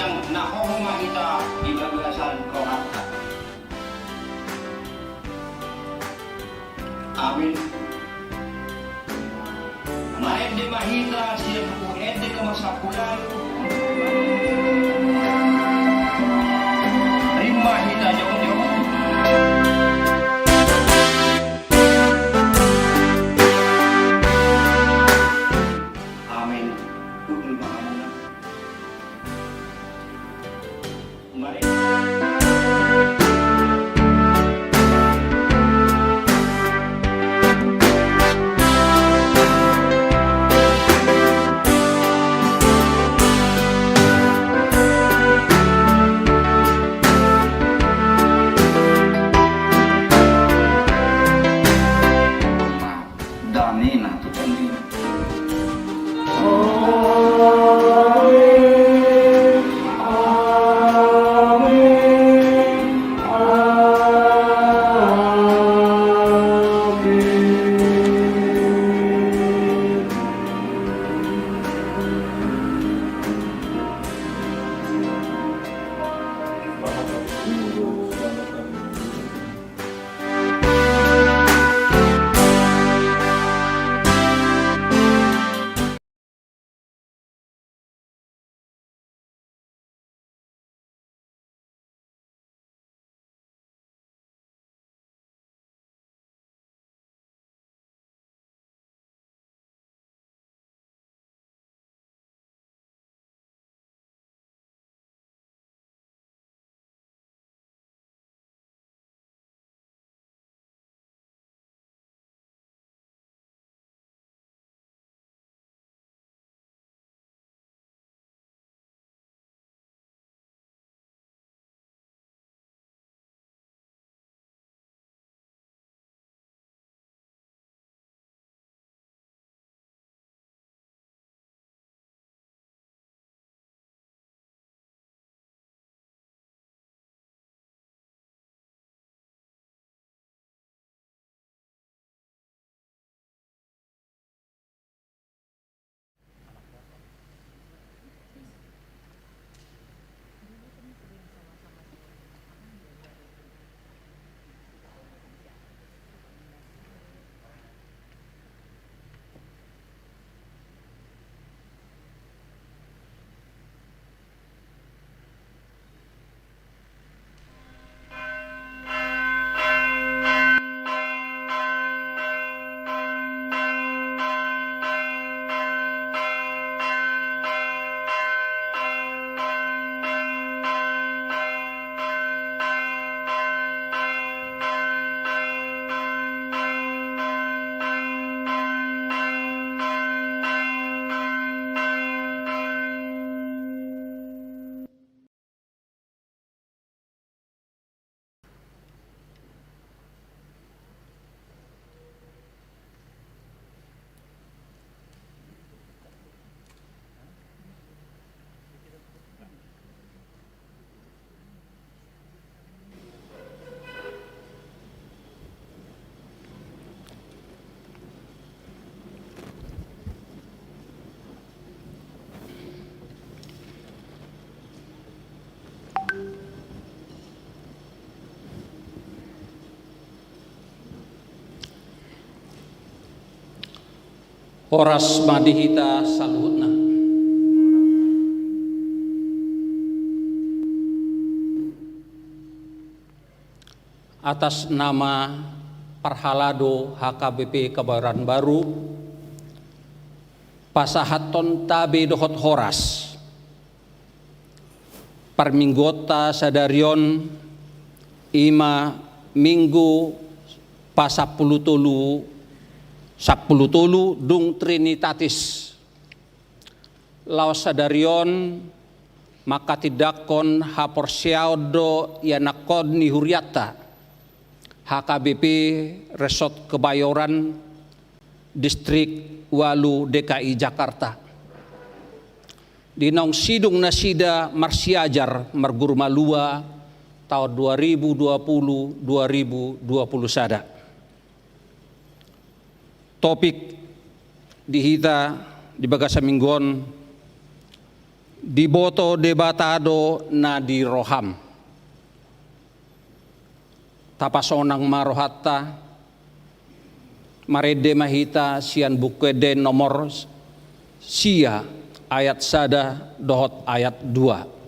yang nahohonga kita di bagasan rohata. Amin. Maed di mahita siya po ede ka masapulan. Rimba hita jauh-jauh. Amin. Pukul mahamuna. Mari. Damina tu tandina. Horas madihita saluhutna. Atas nama Parhalado HKBP Kebayoran Baru, Pasahaton Tabe Dohot Horas, Parminggota Sadarion Ima Minggu Pasapulutulu Sapulutulu Dung Trinitatis Laos Sadarion Makatidakon Haporsiaudo Yanakon Nihuriata HKBP Resort Kebayoran Distrik Walu DKI Jakarta Dinong Sidung Nasida Marsiajar Margur Malua tahun 2020-2020 sada. Topik dihita di Bagasa Minggon Diboto debatado na di roham. Tapasonang marohatta, marede mahita sian bukwede nomor sia ayat sada dohot ayat 2.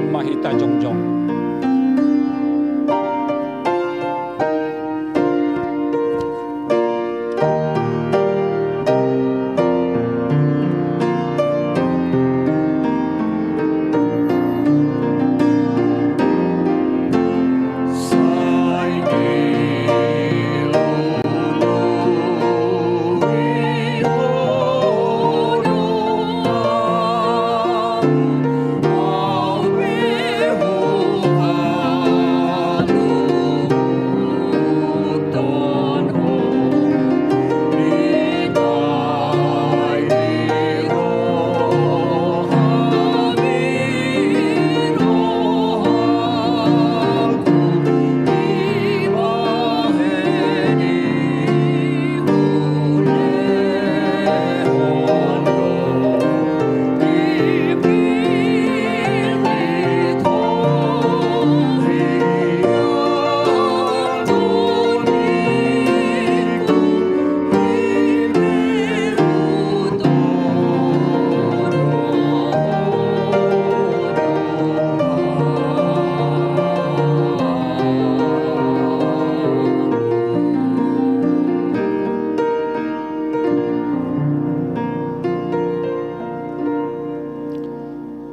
Mahita jongjong.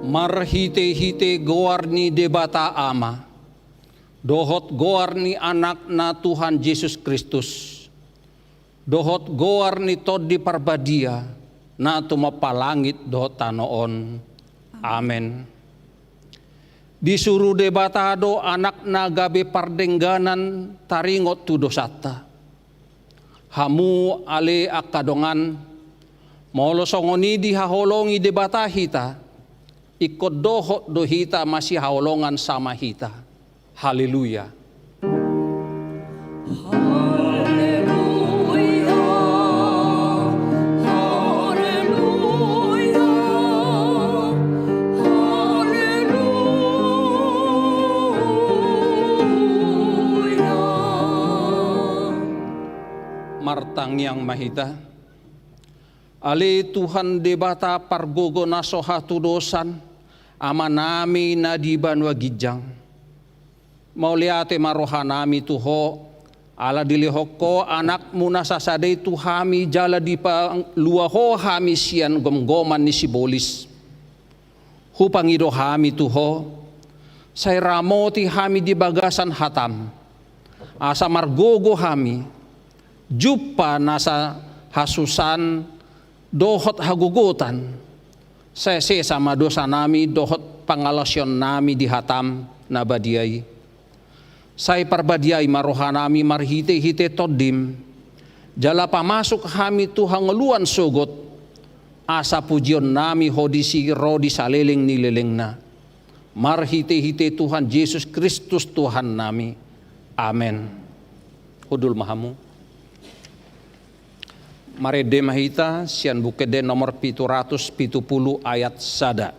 Marhite-hite goarni debata ama, dohot goarni anak na Tuhan Yesus Kristus, dohot goarni todi parbadia, na tumapalangit dohot tanoon. Amen. Disuruh debatado anak na gabe pardengganan taringot tu dosata. Hamu ale akadongan, molosongoni di haholongi debata hita, ikut dohot dohita masih haolongan sama hita. Haleluya. Martang yang mahita, ale Tuhan debata pargogo nasoha tudosan, amanami na di banwa gijang. Mauliate marohanami tuho, ala dilihoko anak muna sasadai tuhami jala di pa luaho hami sian gomgoman ni sibolis. Hupangido hami tuho, say ramoti hami di bagasan hatam. Asa margogo hami, jupa nasa hasusan dohot hagugutan. Saya sama dosa nami dohot pangalasyon nami di hatam na badiay. Saya parbadiay marohanami marhite-hite todim. Jala pamasok hami tuhang luan sugot. asa pujion nami hodisi rodi saleling nilelengna. Marhite-hite Tuhan Yesus Kristus Tuhan nami. Amen. Hudul mahamu. Marede mahita sian bukede nomor 770 ayat sada.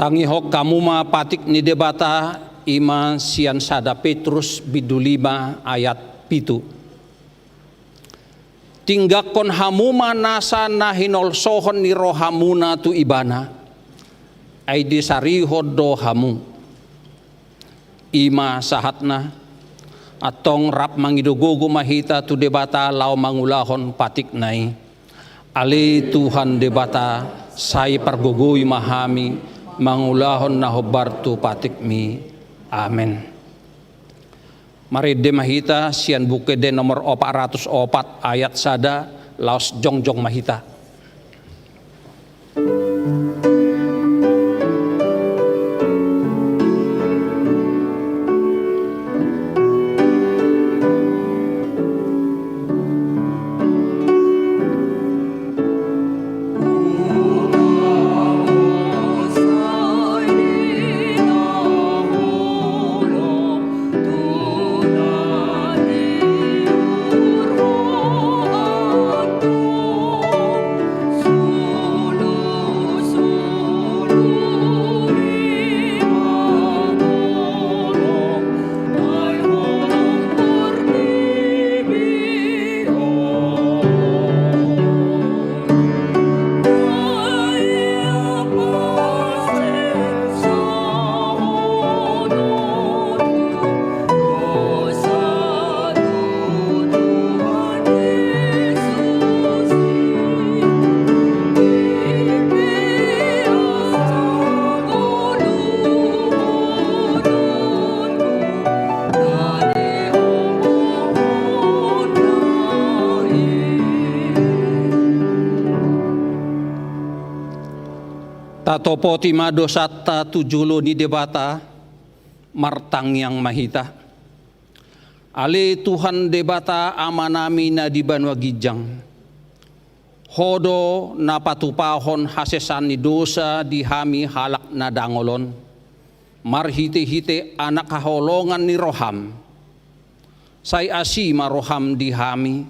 Tangihok kamu ma patik ni debata ima sian sada Petrus bidulima ayat pitu. Tinggakon hamuma nasa nahinol sohon ni rohamuna tu ibana. Ay disarihod do hamu. Ima sahatna atong rap mangidugugu mahita tu debata lau mangulahon patik nai. Ali Tuhan debata say pargugui mahami mangulahon na hobartu patik mi. Amen. Mari de mahita sian bukede nomor 404 ayat sada laos jongjong mahita. Tatopo timado satta tujulo ni debata martang yang mahita. Ale Tuhan debata amanami na di banwa gijang. Hodo na patupahon hasesan ni dosa di hami halak na dangolon. Marhite-hite anak kaholongan ni roham. Say asi maroham di hami.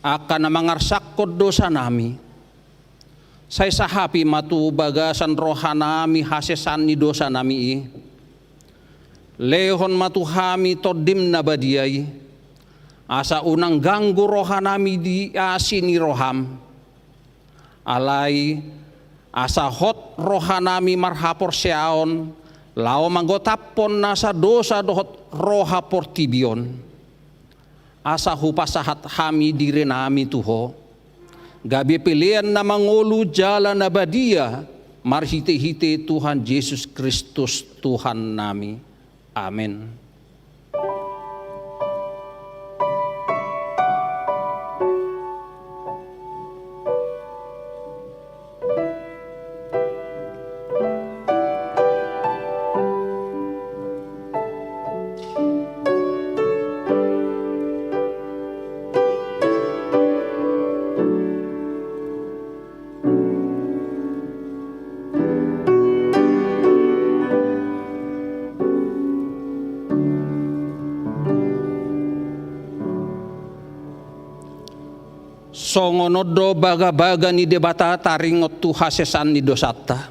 Akan na mangarsakod dosa nami. Say sahapi matu bagasan rohanami hasesan ni dosa nami. Lehon matu hami todim na badiyay. Asa unang ganggu rohanami di asi ni roham. Alay asa hot rohanami marhapor siaon. Lao manggotapon nasa dosa dohot rohapor tibion. Asa hupasahat hami dire nami tuho. Gabi pilihan na mangulu jalan abadia, marhite-hite Tuhan Yesus Kristus Tuhan nami. Amin. Songonodo baga-baga ni debata taringot tu hasesan ni dosata.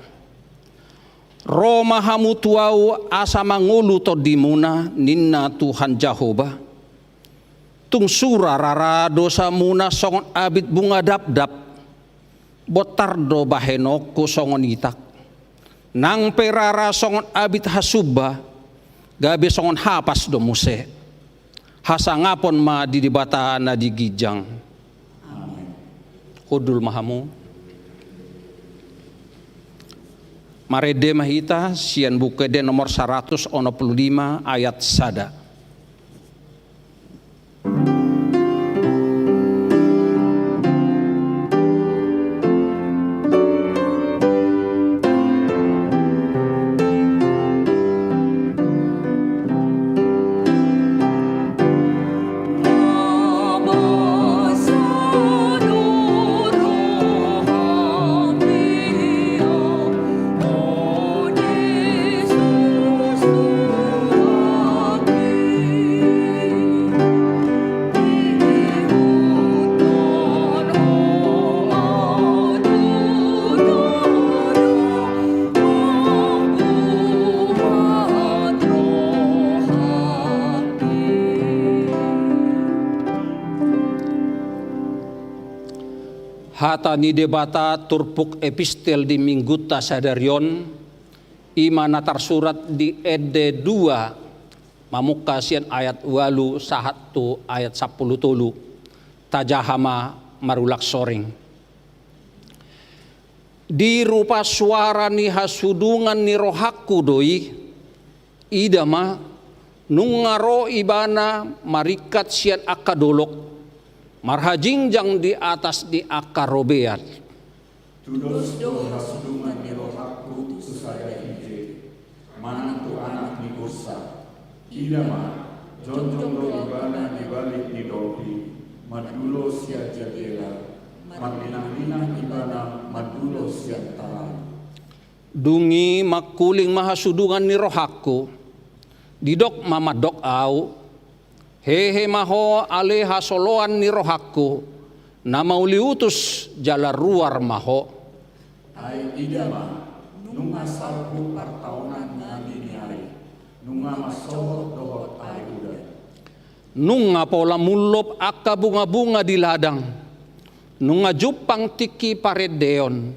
Roma hamutuau asa mangulu to dimuna ninna Tuhan Jehovah. tung sura rara dosa muna songon abit bunga dap-dap, botardo baheno ko songon itak. Nang perara songon abit hasuba, gabi songon hapas do muse. Hasangapon ma didibata na digijang. Hudul mahamu. Marede mahita sian bukede nomor 165 ayat sada. Hata ni debata turpuk epistel di mingguta sadarion ima natar surat di ede 2 mamukasian ayat 8 sahatu ayat 10 tulu tajahama marulak soring. Di rupa suara ni hasudungan ni rohaku doi idama nungaro ibana marikat sian akadolok marhajingjang di atas di akar robeat. Tudos do hasudungan ni rohaku tu saya ije, mana tu anak ni kursa. Idama, jonjong do ibana di balik di dopi, madulo sia jadela, maminang-minang ibana madulo sia talan. Dungi makuling mahasudungan ni rohaku, didok mamadok au, hehe maho ale hasoloan ni rohaku, nama uliutus jala ruar maho. Ai idama, nunga salpu partaunan nani ni ai, nunga masohot dohot ai udah. Nunga pola mulop aka bunga-bunga di ladang, nunga jupang tiki paredeon,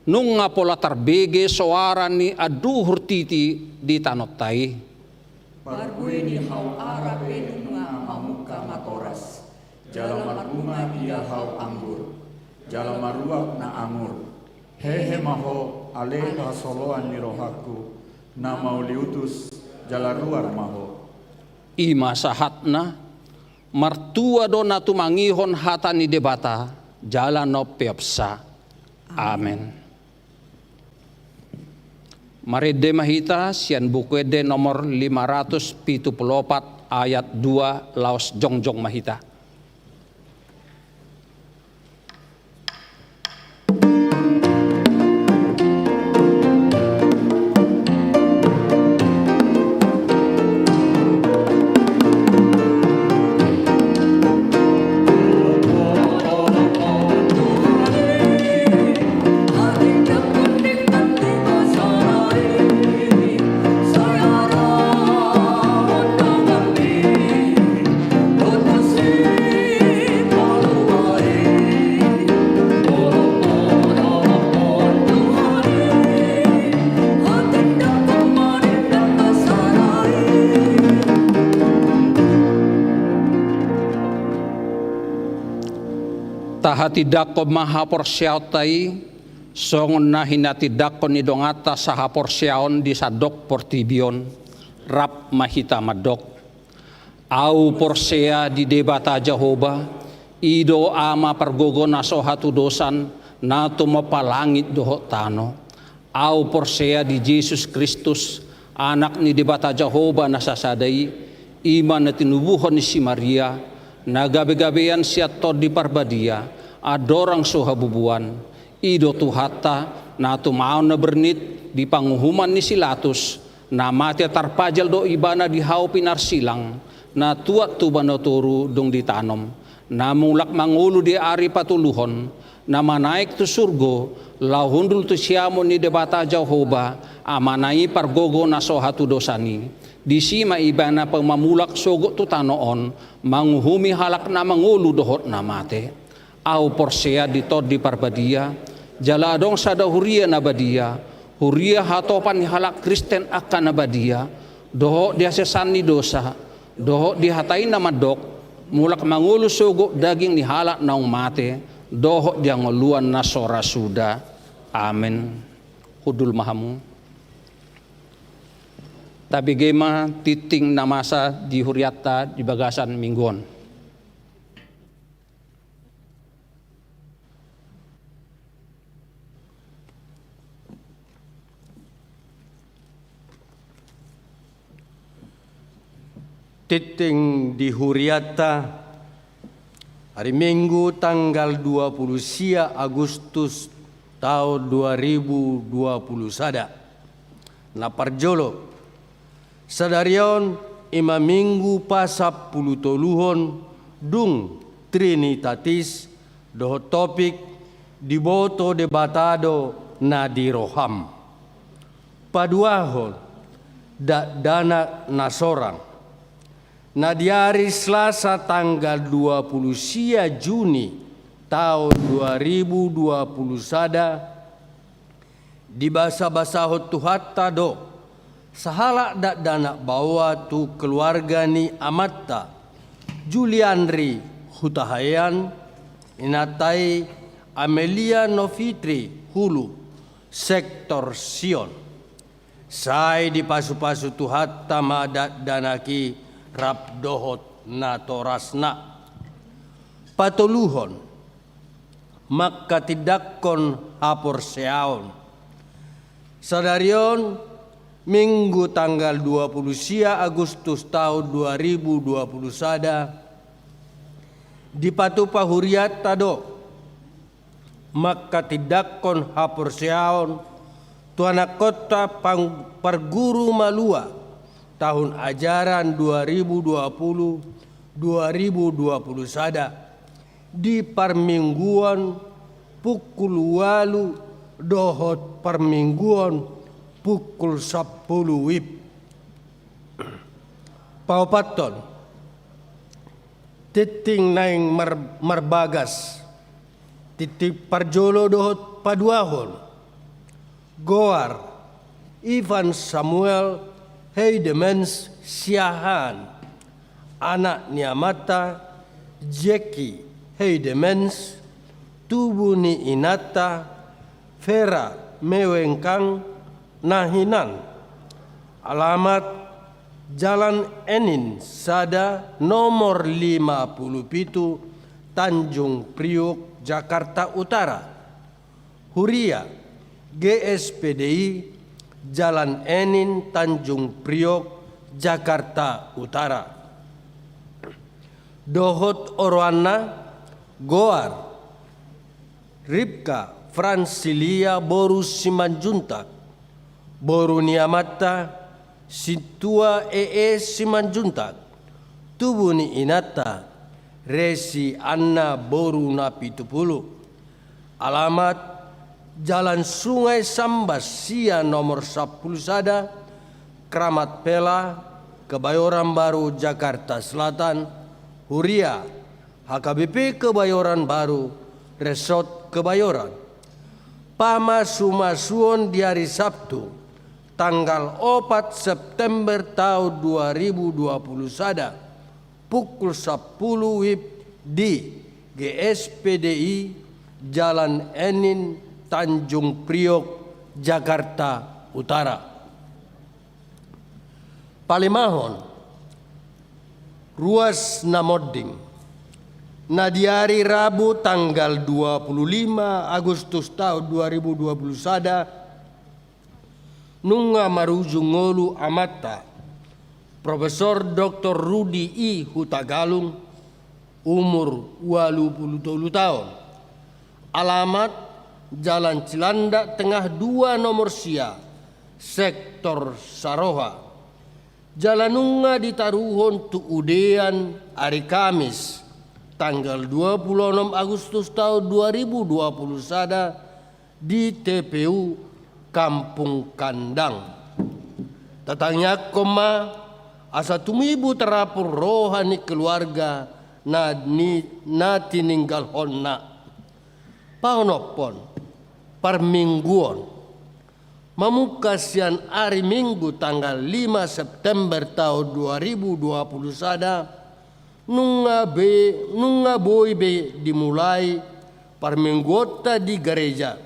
nunga pola tarbege soara ni aduhur titi di tanotai. Bargue ni hau arape nunga mamuka matoras, jala marunga ia hau anggur, jala maruak na anggur. Hehe maho ale hasoloan ni rohaku, na mauliutus jala ruar maho. Ima sahatna martua dona tumangihon hata ni debata jala no peopsa. Amen. Marede mahita sian bukuede nomor 574 ayat 2 laos jongjong mahita. Tahati dako mahapor siautai songon na hinati dako ni dongata sahapor siaon di sadok portibion rap mahita madok au porsea di debata Jehovah ido ama pergogo naso hatu dosan nato mapalangit doho tano au porsea di Yesus Kristus anak ni debata Jehovah nasasadai iman na tinubuhon ni si Maria nagabe-gabean siya to di parbadia adorang sohabubuan ido tuhata na tumaon na bernit di panguhuman ni Silatus na mati tarpajal do ibana di hau pinarsilang na tuat tuban turu dong ditanom na mulak mangulo di ari patuluhon na manaik tu surgo lahundul tu siamo ni debata Jehovah amanai pargogo na sohatu dosani Di sima ibana pemamulak sogo tu tanoon, manguhumi halak na mangulu dohot na mate. Au porsea ditod di parbadia, jala adong sada huria na badia, huria hatopan halak Kristen akan na badia, dohot dia sesani dosa, dohot dihatain na madok, mulak mangulu sogo daging ni halak naung mate, dohot dia ngoluan na sora suda. Amen. Hudul mahamu. Tapi gema titing namasa di huriata di bagasan mingguan. Titing di huriata hari Minggu tanggal 20 Agustus tahun 2020 sada. Na parjolo sadarion ima minggu pasap puluh toluhon dung Trinitatis doho topik diboto debatado na di roham. Paduahon dana nasorang. Na di hari Selasa tanggal 20 Juni tahun 2020 sada di basa-basa hotuhatta do sahala dak dana bawa tu keluarga ni amatta Juliandri Hutahayan inatai Amelia Novitri Hulu sektor Sion sai di pasu-pasu tuhatta madat danaki rap dohot na torasna patoluhon maka tidakkon hapor seaon sadarion Minggu tanggal 20 Agustus tahun 2020 sada di patupa huriat tado maka tidakkon hapor seaon tuana kota parguru malua tahun ajaran 2020-2021 sada di parmingguan pukul 8 dohot parmingguan pukul 10 wib. Paupaton titing naing marbagas titik parjolo dohot paduahon Goar Ivan Samuel Heidemans Siahan anak niamata Jackie Heidemans tubuh ni inata Vera Mewengkang Nahinan alamat Jalan Enin Sada nomor 57 Tanjung Priok Jakarta Utara. Huria GSPDI Jalan Enin Tanjung Priok Jakarta Utara. Dohot Orwana Goar Ripka Francilia Boru Simanjuntak Boru Niamata Situa Simanjuntak tubuh ni inata Resi Anna Boru Napitupulu alamat Jalan Sungai Sambas Sia nomor 10 sada Kramat Pela Kebayoran Baru Jakarta Selatan. Huria HKBP Kebayoran Baru Resort Kebayoran. Pamasumasuon di hari Sabtu tanggal 4 September tahun 2020 sada pukul 10 WIB di GSPDI Jalan Enin Tanjung Priok Jakarta Utara. Palimahon Ruas Namodding na di hari Rabu tanggal 25 Agustus tahun 2020 sada nunga marujung ngolu amata Profesor Dr. Rudi I. Hutagalung umur 80 tahun. Alamat Jalan Cilandak Tengah 2 nomor Sia sektor Saroha. Jalanunga ditaruhon tu udean hari Kamis tanggal 26 Agustus tahun 2020 sada di TPU Kampung Kandang. Tatangnya koma asa tumibu terapur rohani keluarga na tininggal honna. Paunopon parmingguon mamukasian hari Minggu tanggal 5 September tahun 2021 nunga boy be dimulai parminggota di gereja.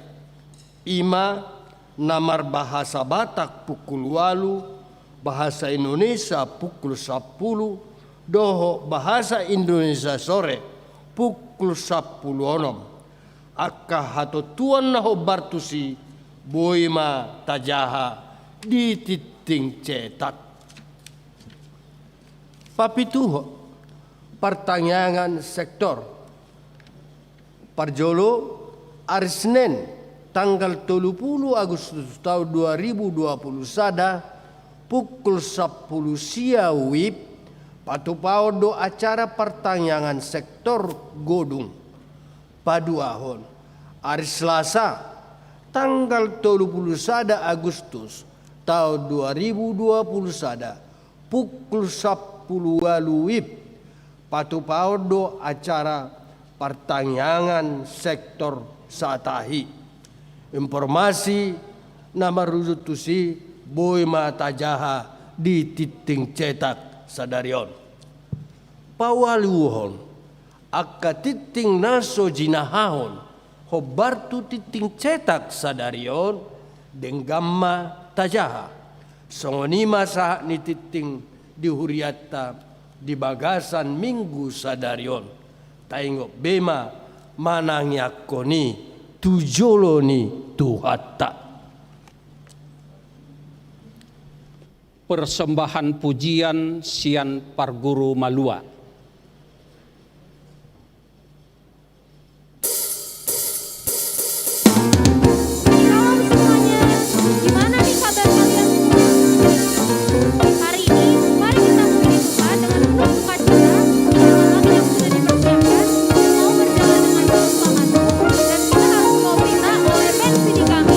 Ima namar bahasa Batak pukul 8, bahasa Indonesia pukul 10, doho bahasa Indonesia sore pukul 10. Akka hatotuan naho bartusi boima tajaha di titing cetak. Papituho pertanyaan sektor Parjolo hari Senin tanggal 30 Agustus tahun 2021 pukul 10 siang WIB patupaudo acara pertanyaan sektor Godung Paduahon. Hari Selasa tanggal 31 Agustus tahun 2021 pukul 10 WIB patupaudo acara pertanyaan sektor Satahi. Informasi nama rujutusi boima tajaha di titing cetak sadarion. Pawaluhon akka titing naso jinahahon hobartu titing cetak sadarion denggamma tajaha. Songonima sah ni titing di huriatta di bagasan Minggu sadarion. Taingok bema manangyakoni tujoloni tuhatta. Persembahan pujian sian Parguru Malua. Salam semuanya, gimana nih kabar kalian semua? Hari ini mari kita memuji Tuhan dengan penuh sukacita dengan lagu yang sudah dipersiapkan dan mau berjalan dengan penuh semangat. Dan kita harus bawa berita oleh band CD kami.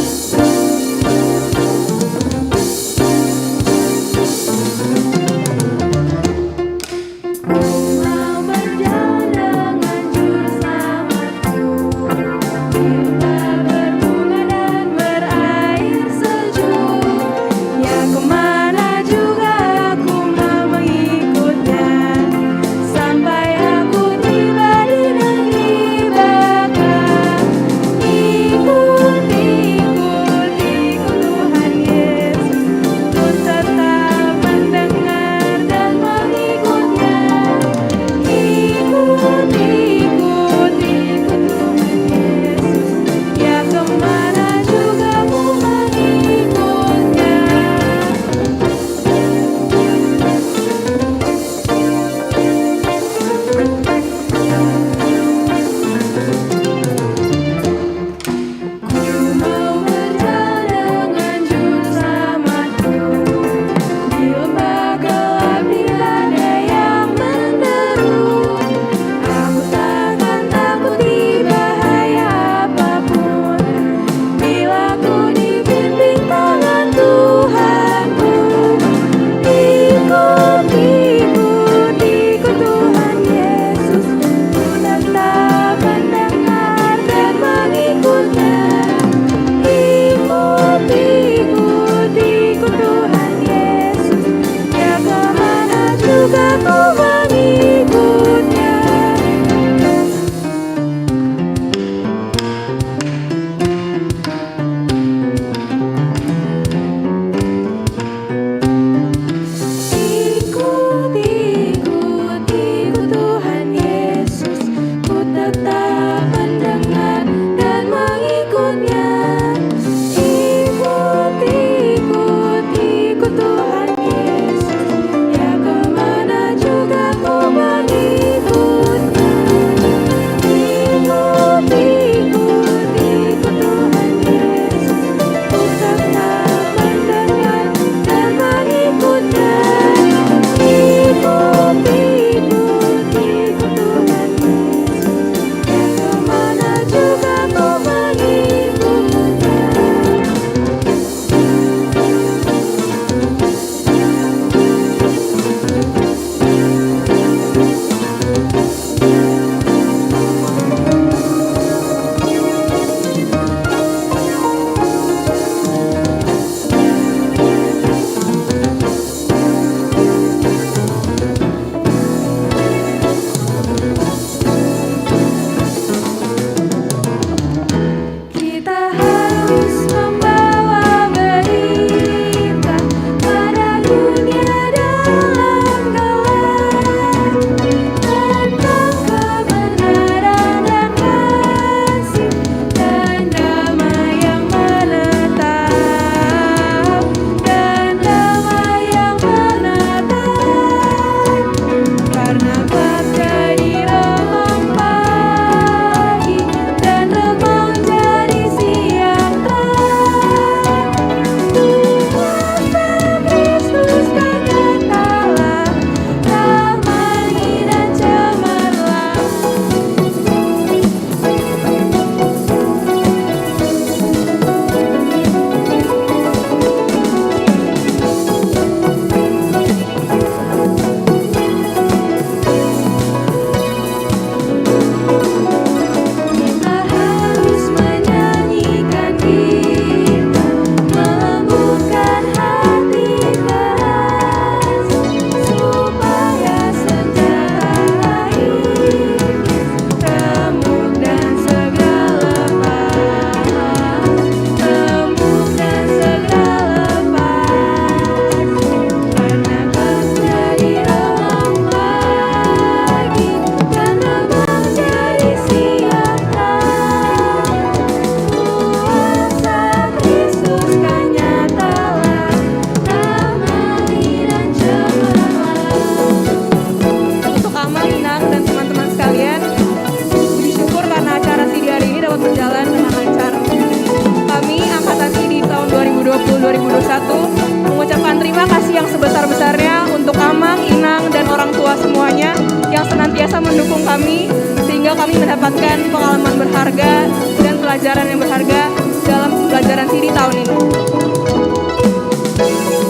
2020-2021, mengucapkan terima kasih yang sebesar-besarnya untuk Amang, Inang, dan orang tua semuanya yang senantiasa mendukung kami sehingga kami mendapatkan pengalaman berharga dan pelajaran yang berharga dalam pelajaran Siri tahun ini.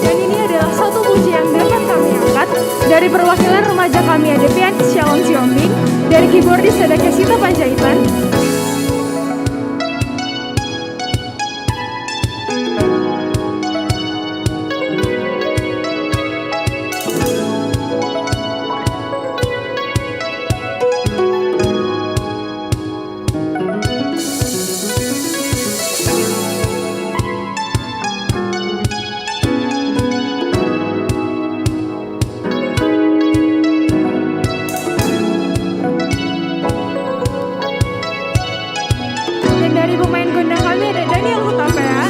Dan ini adalah satu puji yang dapat kami angkat dari perwakilan remaja kami ada pianis Shalom Siombing, dari keyboardis ada Kesita Panjaitan, dan dari pemain gondang kami ada Daniel Hutapea,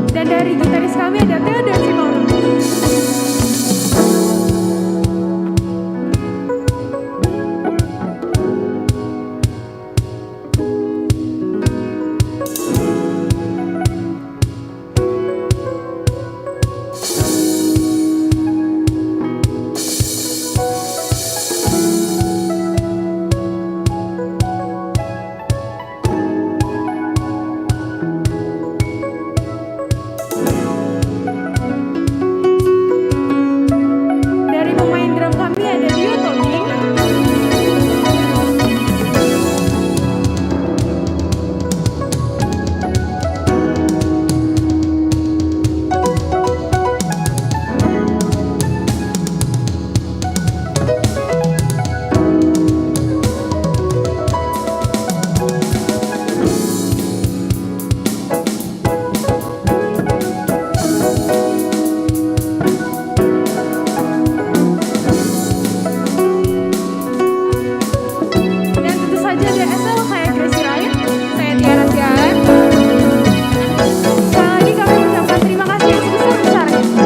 dan dari gitaris kami ada Theo dan Simon. Dari pemain drum kami ada Dio Tobing, dan tentu saja ada SL saya Gracie Ryan, saya Tiara Sialan. Sekali lagi kami mengucapkan terima kasih yang sebesar-besarnya.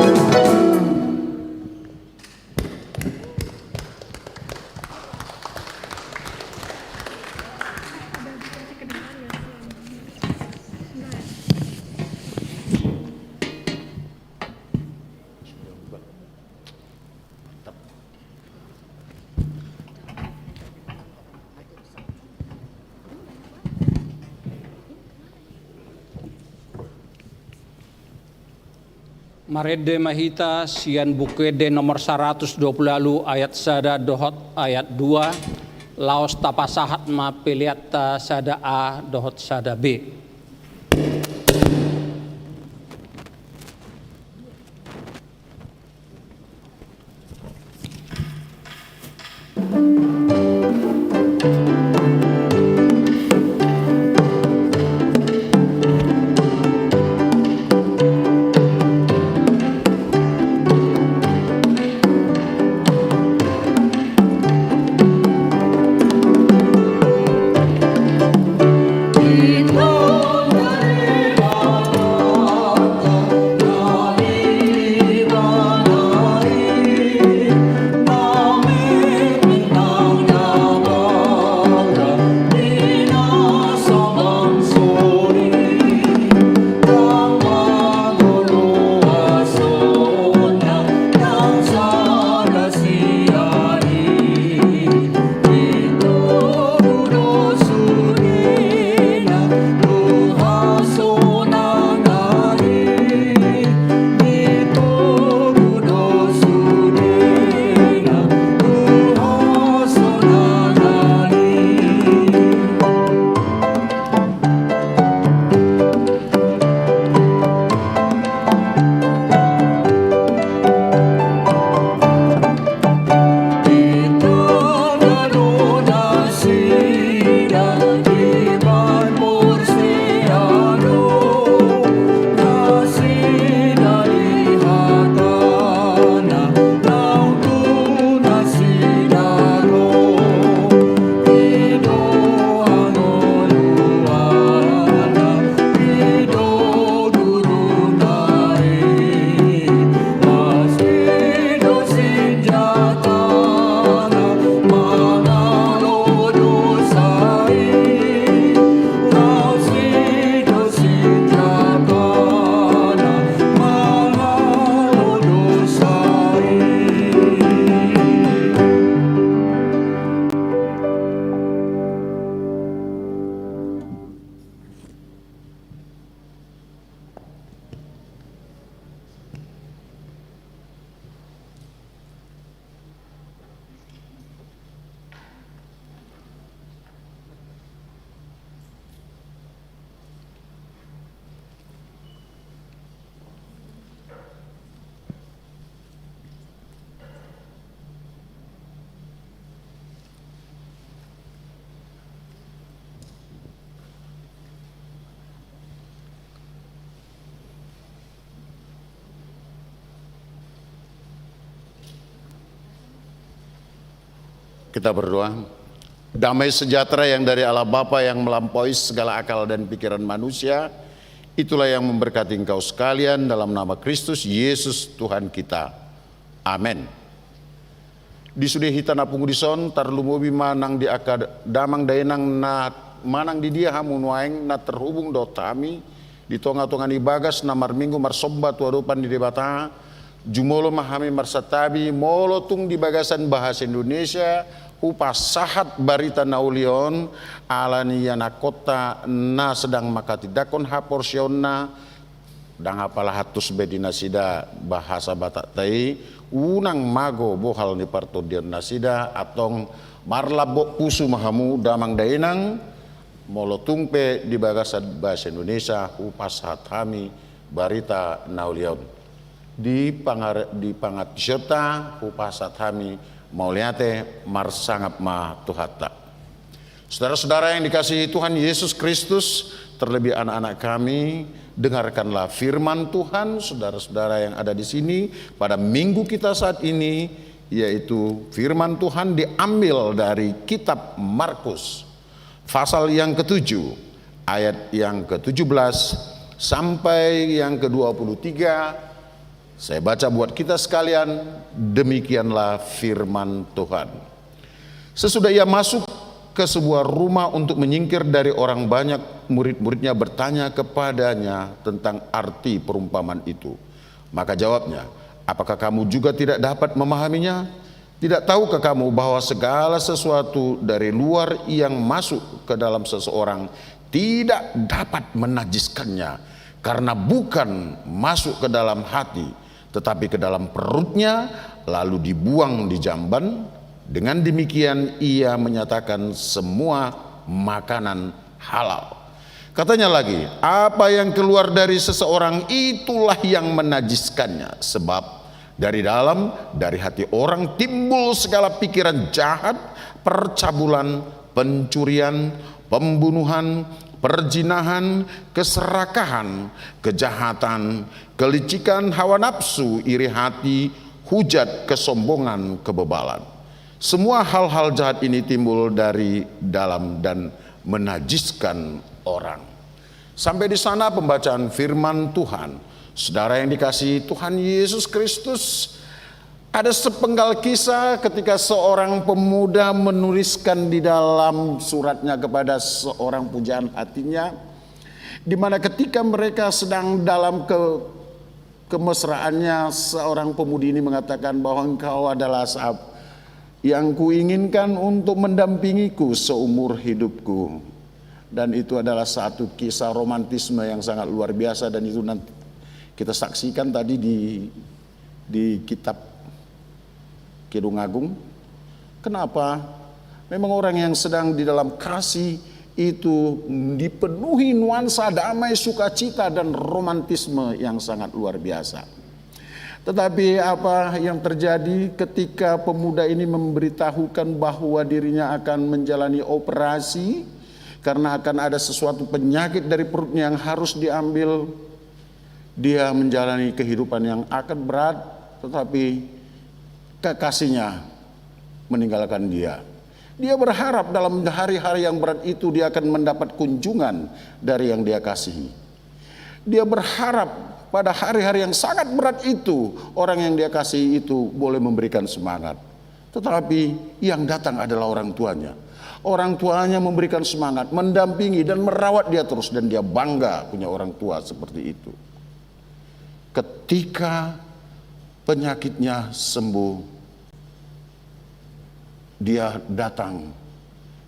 Marede Mahita Sian Bukede nomor 120 lalu ayat sada dohot ayat 2 Laos tapasahat ma peliata sada A dohot sada B. Itu Kita berdoa. Damai sejahtera yang dari Allah Bapa yang melampaui segala akal dan pikiran manusia, itulah yang memberkati engkau sekalian dalam nama Kristus Yesus Tuhan kita. Amin. Di sudi hita na pungudison tarlumubi manang di akad damang daenang na manang di dia hamun waeng na terhubung dotami di tonga-tonga ni bagas na marminggu marsomba tuarupan di debata jumolo mahami marsatabi molotung di bagasan bahasa Indonesia upas sahat barita naulion alani yana kota na sedang makati dakon haporsion na dang apalah hatus bedina sida bahasa Batak tai unang mago bohal ni partodian nasida atong marlabok pusu mahamu damang dainang molotungpe di bagasan bahasa Indonesia upas hatami barita naulion di pangat serta upas hatami mauliate marsangap ma tuhata. Saudara-saudara yang dikasihi Tuhan Yesus Kristus, terlebih anak-anak kami, dengarkanlah firman Tuhan. Saudara-saudara yang ada di sini pada minggu kita saat ini, yaitu firman Tuhan diambil dari kitab Markus pasal yang ke-7 ayat yang ke-17 sampai yang ke-23. Saya baca buat kita sekalian, demikianlah firman Tuhan. Sesudah ia masuk ke sebuah rumah untuk menyingkir dari orang banyak, murid-muridnya bertanya kepadanya tentang arti perumpamaan itu. Maka jawabnya, apakah kamu juga tidak dapat memahaminya? Tidak tahukah kamu bahwa segala sesuatu dari luar yang masuk ke dalam seseorang tidak dapat menajiskannya, karena bukan masuk ke dalam hati, tetapi ke dalam perutnya, lalu dibuang di jamban. Dengan demikian ia menyatakan semua makanan halal. Katanya lagi, apa yang keluar dari seseorang itulah yang menajiskannya. Sebab dari dalam, dari hati orang timbul segala pikiran jahat, percabulan, pencurian, pembunuhan, perzinahan, keserakahan, kejahatan, kelicikan, hawa nafsu, iri hati, hujat, kesombongan, kebebalan. Semua hal-hal jahat ini timbul dari dalam dan menajiskan orang. Sampai di sana pembacaan firman Tuhan. Saudara yang dikasihi Tuhan Yesus Kristus, ada sepenggal kisah ketika seorang pemuda menuliskan di dalam suratnya kepada seorang pujaan hatinya, di mana ketika mereka sedang dalam kemesraannya, seorang pemudi ini mengatakan bahwa engkau adalah sahabat yang kuinginkan untuk mendampingiku seumur hidupku. Dan itu adalah satu kisah romantisme yang sangat luar biasa, dan itu nanti kita saksikan tadi di kitab Kidung Agung. Kenapa? Memang orang yang sedang di dalam kasih itu dipenuhi nuansa damai, sukacita, dan romantisme yang sangat luar biasa. Tetapi apa yang terjadi ketika pemuda ini memberitahukan bahwa dirinya akan menjalani operasi karena akan ada sesuatu penyakit dari perutnya yang harus diambil. Dia menjalani kehidupan yang akan berat, tetapi kekasihnya meninggalkan dia. Dia berharap dalam hari-hari yang berat itu dia akan mendapat kunjungan dari yang dia kasihi. Dia berharap pada hari-hari yang sangat berat itu orang yang dia kasihi itu boleh memberikan semangat. Tetapi yang datang adalah orang tuanya. Orang tuanya memberikan semangat, mendampingi dan merawat dia terus, dan dia bangga punya orang tua seperti itu. Ketika penyakitnya sembuh, dia datang,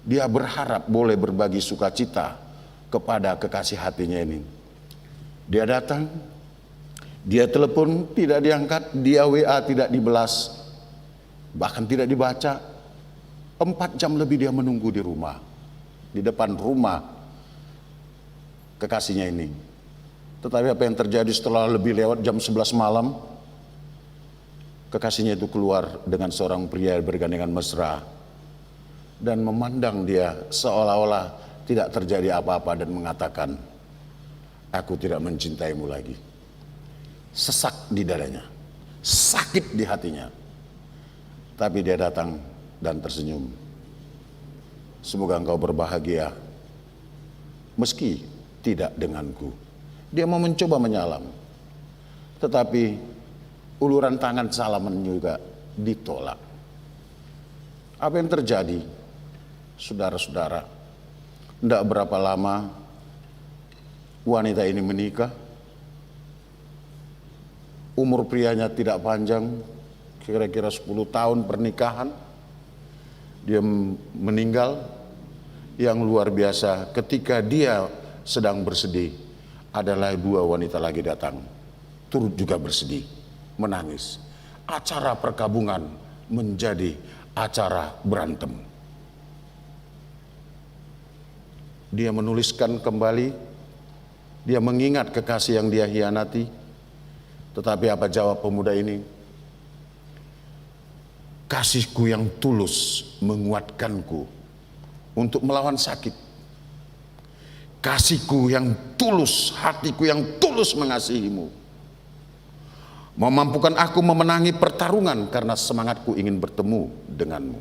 dia berharap boleh berbagi sukacita kepada kekasih hatinya ini. Dia datang, dia telepon tidak diangkat, dia WA tidak dibelas, bahkan tidak dibaca. 4 jam lebih dia menunggu di rumah, di depan rumah kekasihnya ini. Tetapi apa yang terjadi setelah lebih lewat jam 11 malam, kekasihnya itu keluar dengan seorang pria bergandengan mesra dan memandang dia seolah-olah tidak terjadi apa-apa dan mengatakan, aku tidak mencintaimu lagi. Sesak di dadanya, sakit di hatinya. Tapi dia datang dan tersenyum. Semoga engkau berbahagia meski tidak denganku. Dia mau mencoba menyalam, tetapi uluran tangan salaman juga ditolak. Apa yang terjadi, saudara-saudara? Tidak berapa lama wanita ini menikah. Umur prianya tidak panjang, kira-kira 10 tahun pernikahan. Dia meninggal. Yang luar biasa, ketika dia sedang bersedih, adalah 2 wanita lagi datang, turut juga bersedih, menangis. Acara perkabungan menjadi acara berantem. Dia menuliskan kembali, dia mengingat kekasih yang dia hianati. Tetapi apa jawab pemuda ini? Kasihku yang tulus menguatkanku untuk melawan sakit. Kasihku yang tulus, hatiku yang tulus mengasihimu, memampukan aku memenangi pertarungan karena semangatku ingin bertemu denganmu.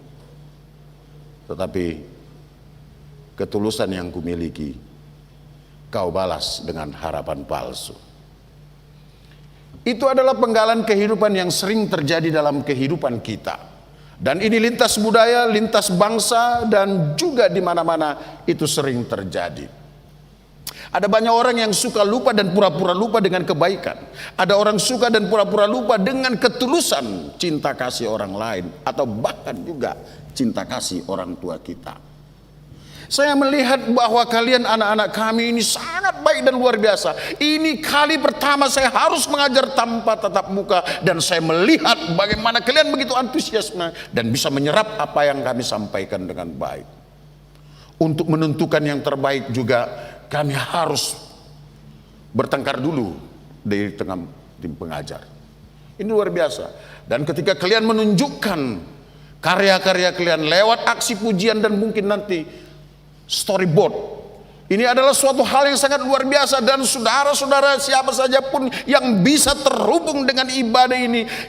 Tetapi ketulusan yang kumiliki kau balas dengan harapan palsu. Itu adalah penggalan kehidupan yang sering terjadi dalam kehidupan kita. Dan ini lintas budaya, lintas bangsa, dan juga di mana-mana itu sering terjadi. Ada banyak orang yang suka lupa dan pura-pura lupa dengan kebaikan. Ada orang suka dan pura-pura lupa dengan ketulusan cinta kasih orang lain, atau bahkan juga cinta kasih orang tua kita. Saya melihat bahwa kalian anak-anak kami ini sangat baik dan luar biasa. Ini kali pertama saya harus mengajar tanpa tatap muka, dan saya melihat bagaimana kalian begitu antusiasme dan bisa menyerap apa yang kami sampaikan dengan baik. Untuk menentukan yang terbaik juga kami harus bertengkar dulu di tengah tim pengajar. Ini luar biasa. Dan ketika kalian menunjukkan karya-karya kalian lewat aksi pujian dan mungkin nanti storyboard, ini adalah suatu hal yang sangat luar biasa. Dan saudara-saudara siapa saja pun yang bisa terhubung dengan ibadah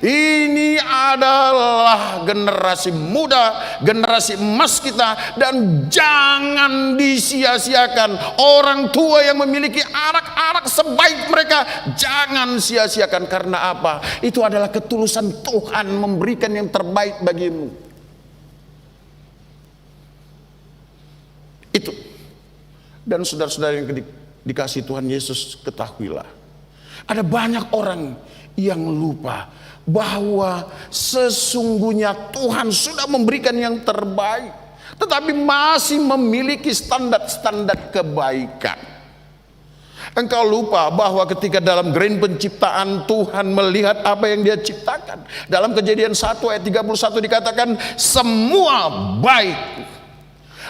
ini adalah generasi muda, generasi emas kita. Dan jangan disia-siakan. Orang tua yang memiliki anak-anak sebaik mereka, jangan sia-siakan. Karena apa? Itu adalah ketulusan Tuhan memberikan yang terbaik bagimu. Itu. Dan saudara-saudara yang dikasih Tuhan Yesus, ketahuilah, ada banyak orang yang lupa bahwa sesungguhnya Tuhan sudah memberikan yang terbaik, tetapi masih memiliki standar-standar kebaikan. Engkau lupa bahwa ketika dalam grain penciptaan Tuhan melihat apa yang dia ciptakan. Dalam Kejadian 1 ayat 31 dikatakan semua baik.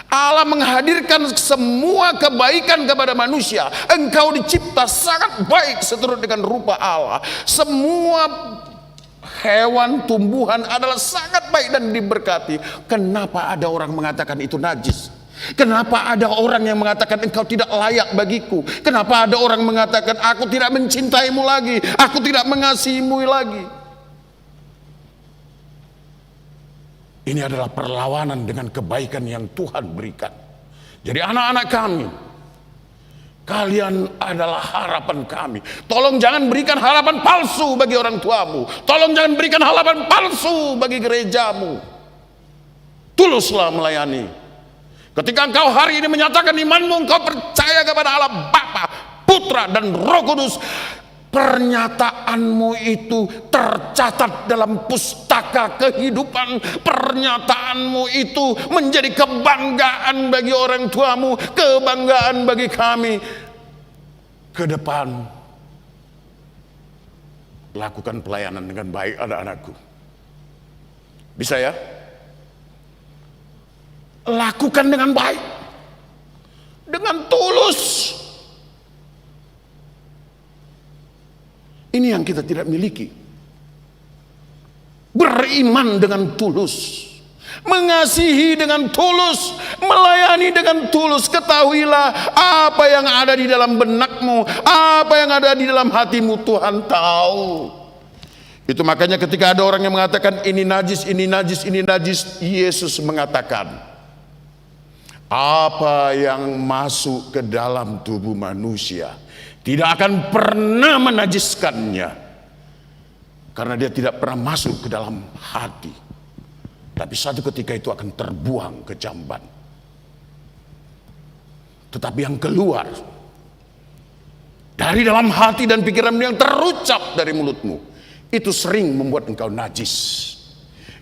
Allah menghadirkan semua kebaikan kepada manusia. Engkau dicipta sangat baik seturut dengan rupa Allah. Semua hewan, tumbuhan adalah sangat baik dan diberkati. Kenapa ada orang mengatakan itu najis? Kenapa ada orang yang mengatakan engkau tidak layak bagiku? Kenapa ada orang mengatakan aku tidak mencintaimu lagi, aku tidak mengasihimu lagi? Ini adalah perlawanan dengan kebaikan yang Tuhan berikan. Jadi anak-anak kami, kalian adalah harapan kami. Tolong jangan berikan harapan palsu bagi orang tuamu. Tolong jangan berikan harapan palsu bagi gerejamu. Tuluslah melayani. Ketika engkau hari ini menyatakan imanmu, engkau percaya kepada Allah Bapa, Putra, dan Roh Kudus, pernyataanmu itu tercatat dalam pustaka kehidupan. Pernyataanmu itu menjadi kebanggaan bagi orang tuamu, kebanggaan bagi kami. Ke depan, lakukan pelayanan dengan baik anak-anakku. Bisa ya? Lakukan dengan baik, dengan tulus. Ini yang kita tidak miliki. Beriman dengan tulus, mengasihi dengan tulus, melayani dengan tulus. Ketahuilah apa yang ada di dalam benakmu, apa yang ada di dalam hatimu, Tuhan tahu. Itu makanya ketika ada orang yang mengatakan ini najis, ini najis, ini najis, Yesus mengatakan, apa yang masuk ke dalam tubuh manusia tidak akan pernah menajiskannya, karena dia tidak pernah masuk ke dalam hati, tapi satu ketika itu akan terbuang ke jamban. Tetapi yang keluar dari dalam hati dan pikiranmu, yang terucap dari mulutmu, itu sering membuat engkau najis.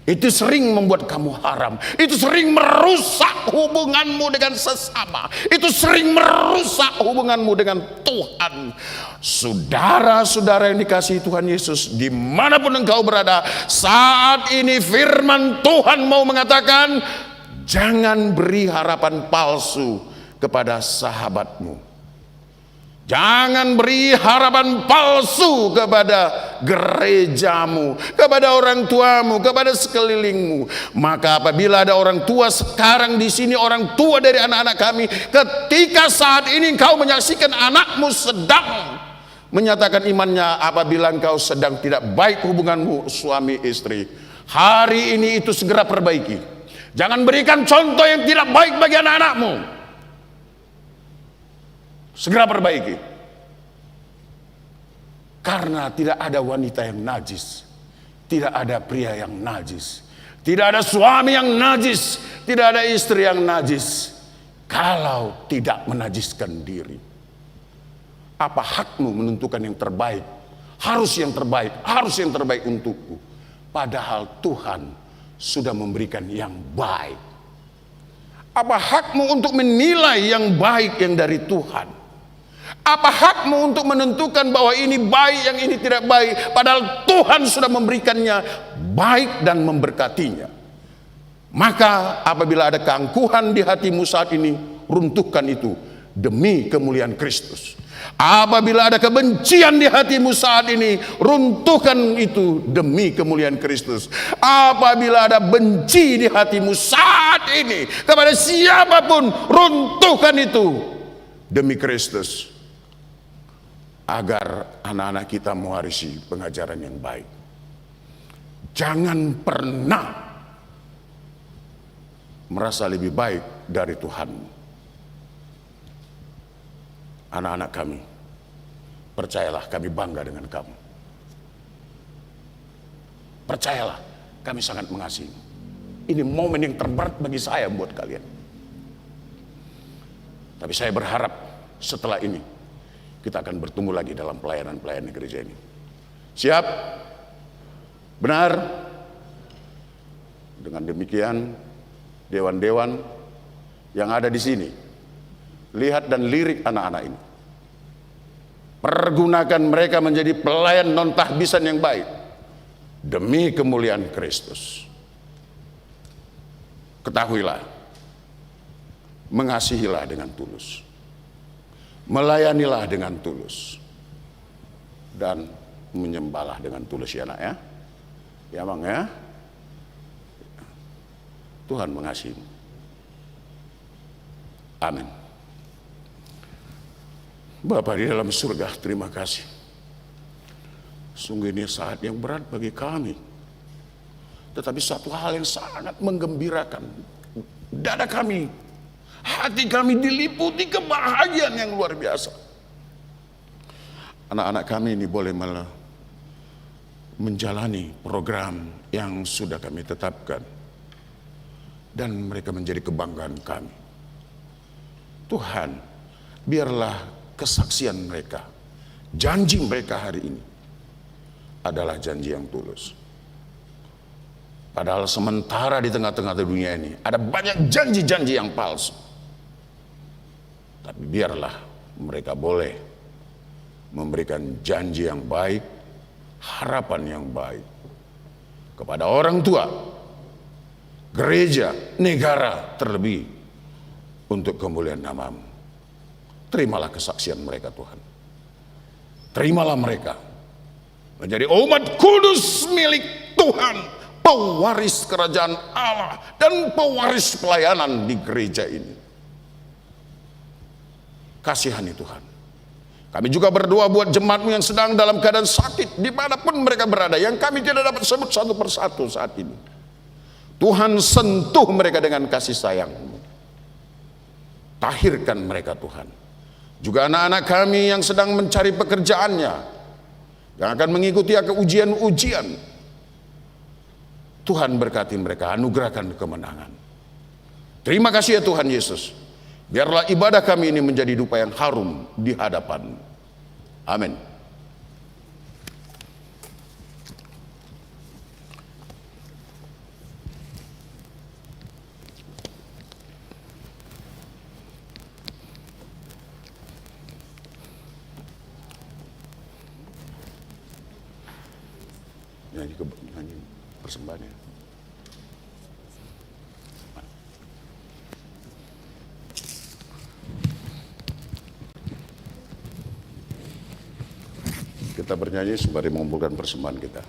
Itu sering membuat kamu haram. Itu sering merusak hubunganmu dengan sesama. Itu sering merusak hubunganmu dengan Tuhan. Saudara-saudara yang dikasihi Tuhan Yesus, dimanapun engkau berada, saat ini firman Tuhan mau mengatakan, jangan beri harapan palsu kepada sahabatmu. Jangan beri harapan palsu kepada gerejamu, kepada orang tuamu, kepada sekelilingmu. Maka apabila ada orang tua sekarang di sini, orang tua dari anak-anak kami, ketika saat ini engkau menyaksikan anakmu sedang menyatakan imannya, apabila engkau sedang tidak baik hubunganmu suami istri, hari ini itu segera perbaiki. Jangan berikan contoh yang tidak baik bagi anak-anakmu. Segera perbaiki. Karena tidak ada wanita yang najis, tidak ada pria yang najis, tidak ada suami yang najis, tidak ada istri yang najis, kalau tidak menajiskan diri. Apa hakmu menentukan yang terbaik? Harus yang terbaik, harus yang terbaik untukku. Padahal Tuhan sudah memberikan yang baik. Apa hakmu untuk menilai yang baik yang dari Tuhan? Apa hakmu untuk menentukan bahwa ini baik, yang ini tidak baik, padahal Tuhan sudah memberikannya baik dan memberkatinya? Maka apabila ada keangkuhan di hatimu saat ini, runtuhkan itu demi kemuliaan Kristus. Apabila ada kebencian di hatimu saat ini, runtuhkan itu demi kemuliaan Kristus. Apabila ada benci di hatimu saat ini kepada siapapun, runtuhkan itu demi Kristus, agar anak-anak kita mewarisi pengajaran yang baik. Jangan pernah merasa lebih baik dari Tuhan. Anak-anak kami, percayalah, kami bangga dengan kamu. Percayalah, kami sangat mengasihi. Ini momen yang terberat bagi saya buat kalian. Tapi saya berharap setelah ini kita akan bertemu lagi dalam pelayanan-pelayanan gereja ini. Siap? Benar? Dengan demikian, dewan-dewan yang ada di sini, lihat dan lirik anak-anak ini. Pergunakan mereka menjadi pelayan non-tahbisan yang baik demi kemuliaan Kristus. Ketahuilah, mengasihilah dengan tulus, melayanilah dengan tulus, dan menyembahlah dengan tulus, ya nak ya. Ya bang ya. Tuhan mengasihi. Amin. Bapa di dalam surga, terima kasih. Sungguh ini saat yang berat bagi kami, tetapi satu hal yang sangat menggembirakan. Dada kami, hati kami diliputi kebahagiaan yang luar biasa. Anak-anak kami ini boleh menjalani program yang sudah kami tetapkan, dan mereka menjadi kebanggaan kami. Tuhan, biarlah kesaksian mereka, janji mereka hari ini adalah janji yang tulus. Padahal sementara di tengah-tengah dunia ini ada banyak janji-janji yang palsu. Tapi biarlah mereka boleh memberikan janji yang baik, harapan yang baik kepada orang tua, gereja, negara, terlebih untuk kemuliaan nama-Mu. Terimalah kesaksian mereka Tuhan. Terimalah mereka menjadi umat kudus milik Tuhan, pewaris kerajaan Allah dan pewaris pelayanan di gereja ini. Kasihani Tuhan. Kami juga berdoa buat jemaat-Mu yang sedang dalam keadaan sakit, dimanapun mereka berada, yang kami tidak dapat sebut satu persatu saat ini. Tuhan, sentuh mereka dengan kasih sayang-Mu. Tahirkan mereka Tuhan. Juga anak-anak kami yang sedang mencari pekerjaannya, yang akan mengikuti ujian-ujian, Tuhan berkati mereka, anugerahkan kemenangan. Terima kasih ya Tuhan Yesus. Biarlah ibadah kami ini menjadi dupa yang harum di hadapan-Mu. Amin. Nyanyi persembahannya. Kita bernyanyi sembari mengumpulkan persembahan kita.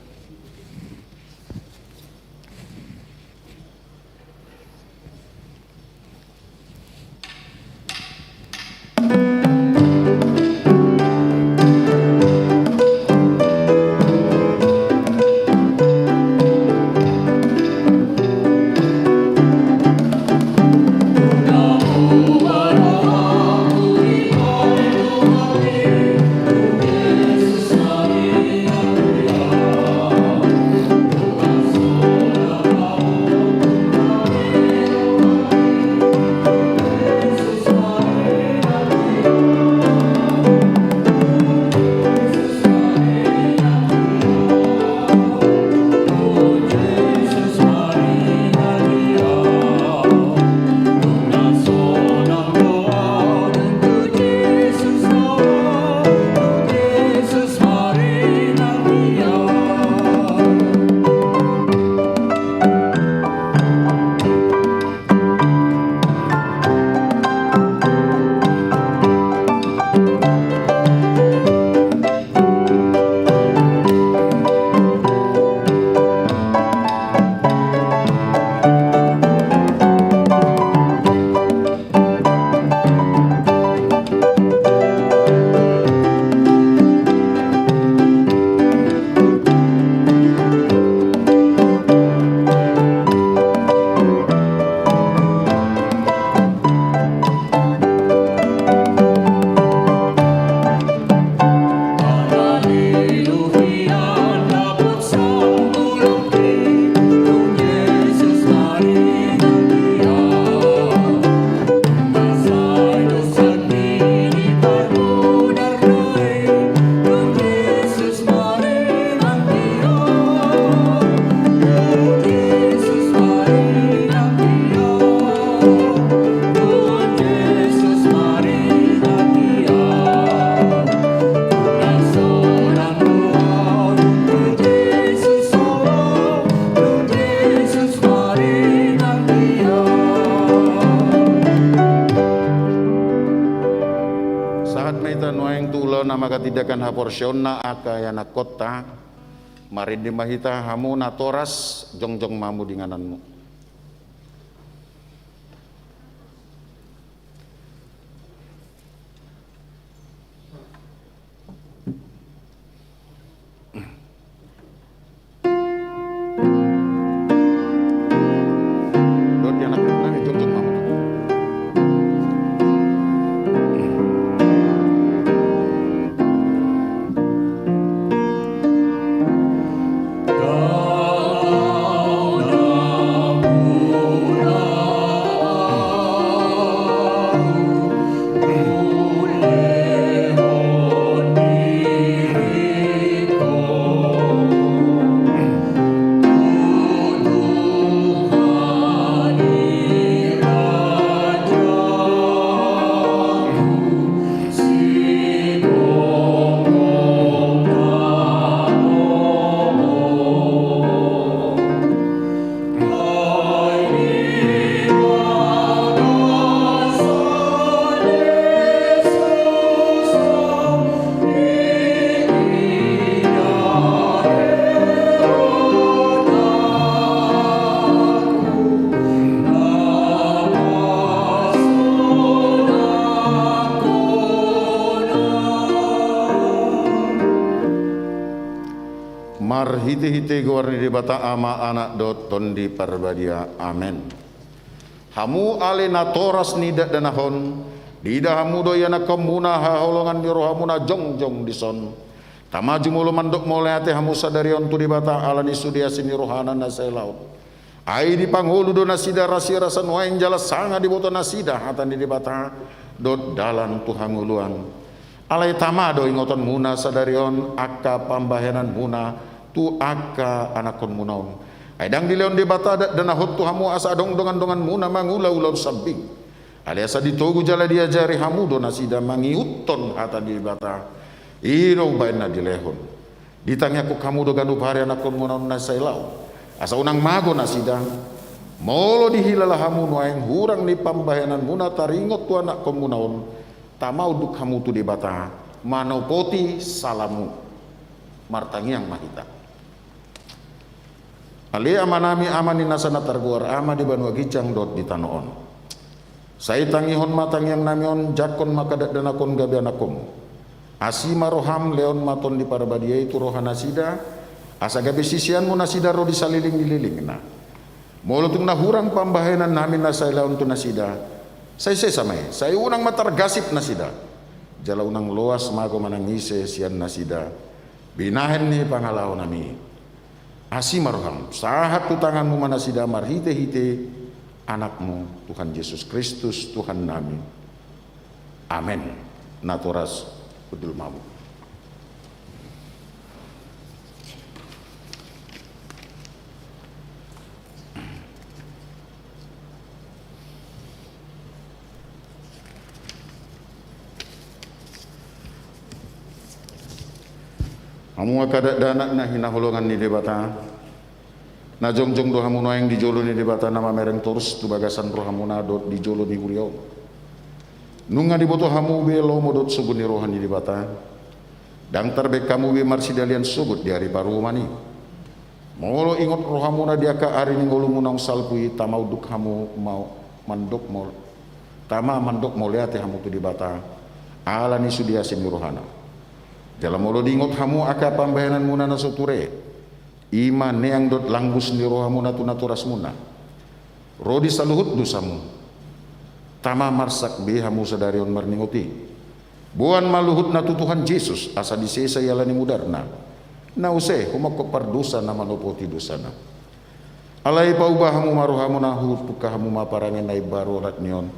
Katidakan haporsiona akayana kota marin di mahita hamu natoras jongjong mamu dingananmu. Kau Marhite-hite guarni di bata ama anak dot tondi parbadia. Amen. Hamu ale natoras nida danahon, dida hamu doyana kemuna haholongan di rohamuna jongjong dison. Tamaju mulu mandok moleate hamu sadarion tu di bata ala ni sudia sini rohana naselaut. Ai di panghulu do nasida rasi rasa nuain jala sanga di boto nasida hatan di bata dot dalan tu hanguluan. Alai tamado ingoton muna sadarion akka pambahenan muna tu aka anakon munaon. Aidang di leon di bata dan ahot tu hamu asa dong dongan muna mangula-ulau sabing. Aliasa ditogu jala diajari hamu do nasida mangiuton hata di bata. Iro baina di lehon. Ditanya ku kamu do gandu pare anakon munaon nasailau. Asa unang mago nasida. Molo dihilala hamu nuaing hurang ni pambayanan muna taringot tu anakon munaon. Tamau duk hamu tu di bata. Manopoti salamu. Martangiang mahita. Ali amanami amani nasana targuar ama di banua gicang dot di tanoon. Sai tangihon matang yang namion jakon makadat danakon gabi anakom. Asima roham leon maton di parabadia itu rohana sida. Asa gabi sisian mu nasida ro di saliling dililing na. Molo tung nahurang pambahenan namin nasay laon tu nasida. Say samay. Say unang matargasip nasida. Jala unang loas mago manangise sian nasida. Binahen ni pangalaw nami. Asimaroham, sahat tu tanganmu mana sida marhite-hite anakmu Tuhan Yesus Kristus Tuhan nami. Amin. Naturas udul mamu. Hamu akadat danak na hinaholongan ni debata. Na jongjong do hamu noeng di jolo ni debata nama mereng torus tu bagasan roh hamu na dot di jolo ni huriau. Nunga di boto hamu be lomo dot subun ni rohan ni debata. Dang terbe kamu be marsidalian subut di hari baru mani. Molo ingot roh hamu na diaka ari ni ngolu munang salpui tamau duk hamu mau mandok mol. Tama mandok moleate hamu tu debata. Ala ni sudiasin ni rohana. Dalam molo dingot hamu aka pambayanan muna na soture. Ima neang dot langgus ni rohamu na tunaturas muna. Rodi saluhut dosamu. Tama marsak be hamu sadarion marningoti. Buan maluhut na tutuhan Yesus asa disesa yalani mudarna. Na use humakko pardosa na manopoti dosana. Alai paubah hamu maruhamu na hut puka hamu maparangin na ibaru rat nion.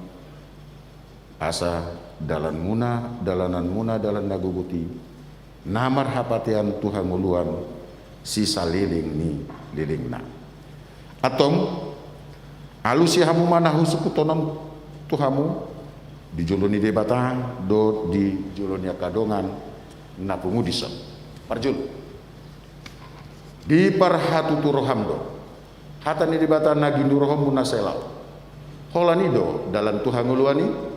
Asa dalan muna dalan naguguti. Namar hapatian Tuhan nguluan sisa liling ni liling na. Atong alusi hamu manahu sukutonon tuhamu di joloni debata do di joloni kadongan napungu dison. Parjul. Di parhatu tu roham do. Hata ni debata nagindu roham munaselau. Holani do dalam Tuhan nguluani.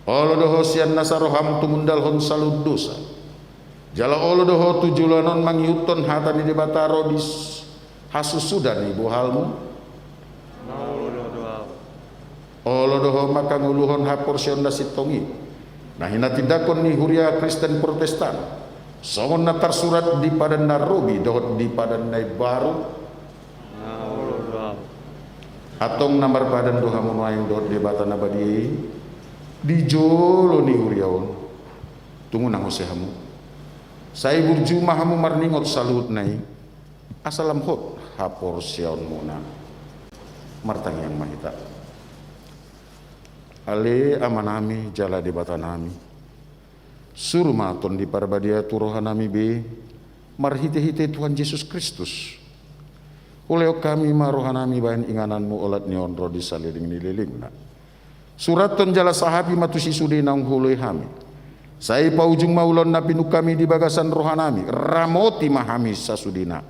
Olo doho sian nasaroham tumundal hon salud dosa. Jala olo doho tujulanon mangiuton hata ni debataro dis hasusudan ni buhalmu. Olo doho maka nguluhon haporsion dasitongi. Nah hina tindakon ni huria Kristen Protestan. Songon na tersurat di padan narobi dohot di padan nai baru. Atong namar padan doha munuaing dohot debatan abadi. Di jolo ni huriaon tunggu nang hamu saya burjuma hamu marningot salut nai asalam hot hapor sion muna martang yang mahita ale amanami jala di batanami suruh maton di parbadia turohanami be marhite-hite Tuhan Yesus Kristus oleh kami marohanami bahan ingananmu olat nion rodi saliring nililing na surat ton jala sahabi matusi sudi nang huloi hami. Saya paujung maulon na pinuk kami di bagasan rohanami. Ramoti mahami sasudina.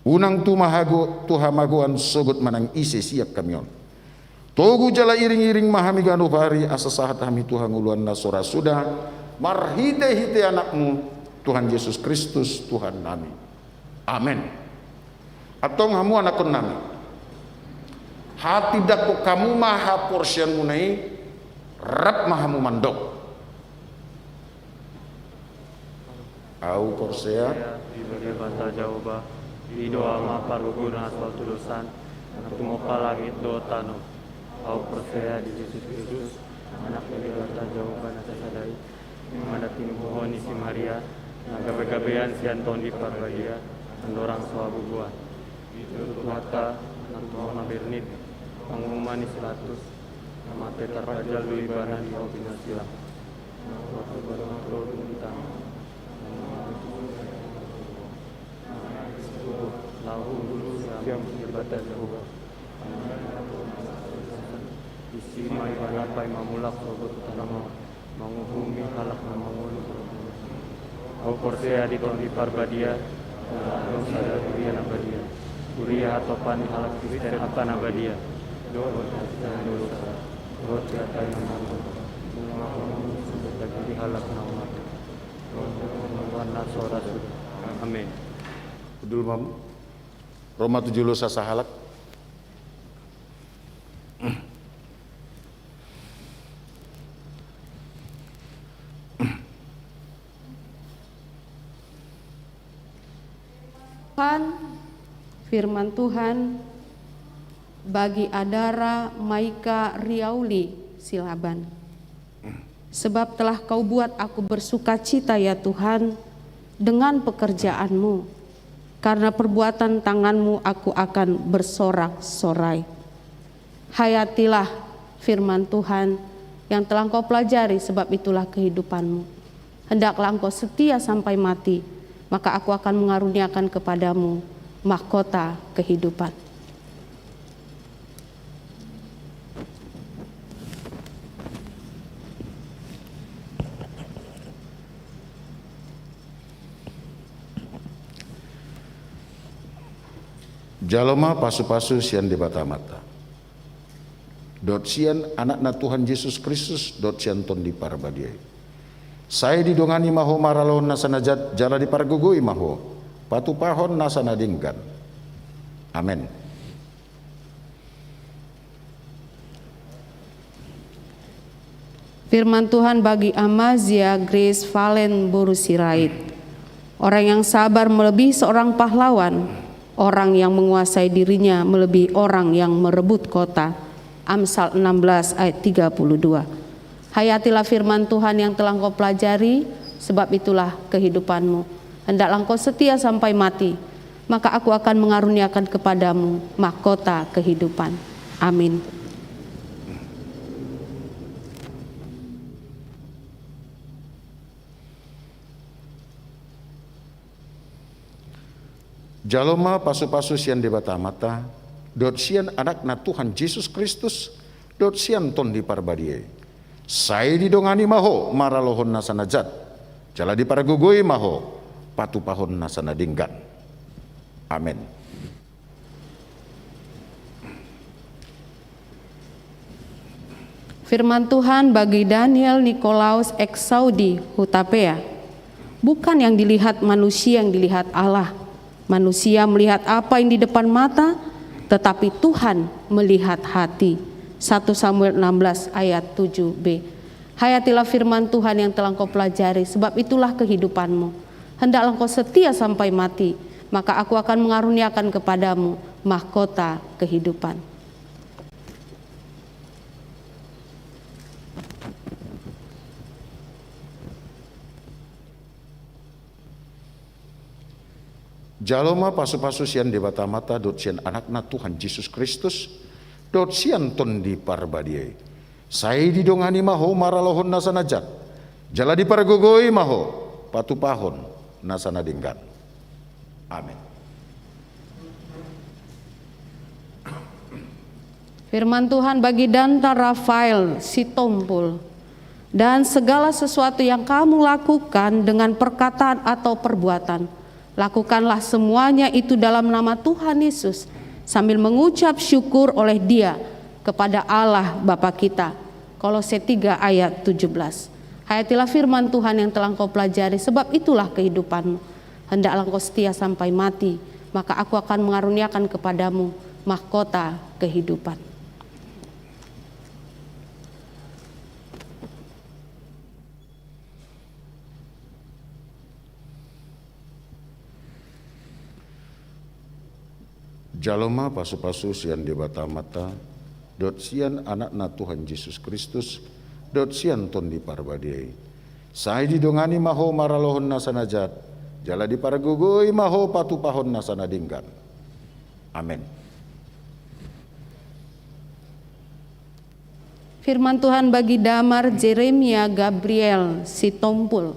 Unang tumahago tuhamagoan sogot manang isi siap kamion. Togu jala iring-iring mahami ganu pari asa sahat hami Tuhan uluan na sora sudah. Marhite-hite anakmu Tuhan Yesus Kristus Tuhan nami. Amin. Atong hamu anakon nami. Hati dako kamu maha porsian munai rap mahamu mandok. Au Korsea, Sebagai bata jawab, di doa ma paruguna asal tudusan, tumoka langit do tanu. Au percaya di Yesus Kristus, anak dari bata jawaban asa sadai, menghadapi mohoni si Maria, naga begabean si Antoni Parbadia, andorang sawabubuan. Tutup mata, nantuana bernit, pengumuman isilatus, nama Peter Rajal Luibana di Opina Silang. Waktu bermakhluk bintang. Lahu dulu yang berbatas jauh. Isi mai balapai mamulak sobat tanama menghubungi halak nama mulu. Au Korsea di Tondi Parbadia, dosa dari Abadia. Kuria atau pani halak Kristen apa Abadia. Dosa dosa. Dosa tai nama. Sebagai halak nama. Wana sora sudah. Amin. Kudul mam. Roma 17 sasa halak. Firman Tuhan bagi Adara Maika Riauli Silaban. Sebab telah kau buat aku bersuka cita ya Tuhan dengan pekerjaanmu, karena perbuatan tanganmu aku akan bersorak-sorai. Hayatilah firman Tuhan yang telah kau pelajari, sebab itulah kehidupanmu. Hendaklah engkau setia sampai mati, maka aku akan mengaruniakan kepadamu mahkota kehidupan. Jaloma pasu-pasu sian di bata mata. Dot sian anak na Tuhan Yesus Kristus dot sian ton di Parbadiai. Saya didongani maho maralon nasanajat jala di pargugui maho patu pahon nasanadinggan. Amin. Firman Tuhan bagi Amazia Grace Valen Boru Sirait. Orang yang sabar melebihi seorang pahlawan. Orang yang menguasai dirinya melebihi orang yang merebut kota. Amsal 16 ayat 32. Hayatilah firman Tuhan yang telah kau pelajari, sebab itulah kehidupanmu. Hendaklah kau setia sampai mati, maka aku akan mengaruniakan kepadamu mahkota kehidupan. Amin. Jaloma pasu-pasu sian di bata mata, dot sian anak na Tuhan Yesus Kristus, dot sian ton di Parbadiai. Saya didongani maho maralohon nasanajat, jala di pargugui maho patu pahon nasanadinggan. Amin. Firman Tuhan bagi Daniel Nikolaus Eksaudi Hutapea. Bukan yang dilihat manusia yang dilihat Allah. Manusia melihat apa yang di depan mata, tetapi Tuhan melihat hati. 1 Samuel 16 ayat 7b. Hayatilah firman Tuhan yang telah kau pelajari, sebab itulah kehidupanmu. Hendaklah kau setia sampai mati, maka aku akan mengaruniakan kepadamu mahkota kehidupan. Jaloma pasu-pasu sian di bata mata dot sian anak na Tuhan Yesus Kristus dot sian ton di Parbadiai. Saya didongani maho maralohon nasanajat, jala di pargugoi maho patu pahon nasanadinggan. Amin. Firman Tuhan bagi Danta Rafael Sitompul. Dan segala sesuatu yang kamu lakukan dengan perkataan atau perbuatan, lakukanlah semuanya itu dalam nama Tuhan Yesus, sambil mengucap syukur oleh Dia kepada Allah Bapa kita. Kolose 3 ayat 17. Hayatilah firman Tuhan yang telah kau pelajari, sebab itulah kehidupanmu. Hendaklah kau setia sampai mati, maka aku akan mengaruniakan kepadamu mahkota kehidupan. Jaloma pasu-pasu sian di bata-mata, dot sian anak-na Tuhan Yesus Kristus, dot sian ton di parbadiai. Sai didongani maho maralohon nasanajat, jala di paragugui maho patupahon nasanadinggan. Amin. Firman Tuhan bagi Damar Jeremia Gabriel Sitompul.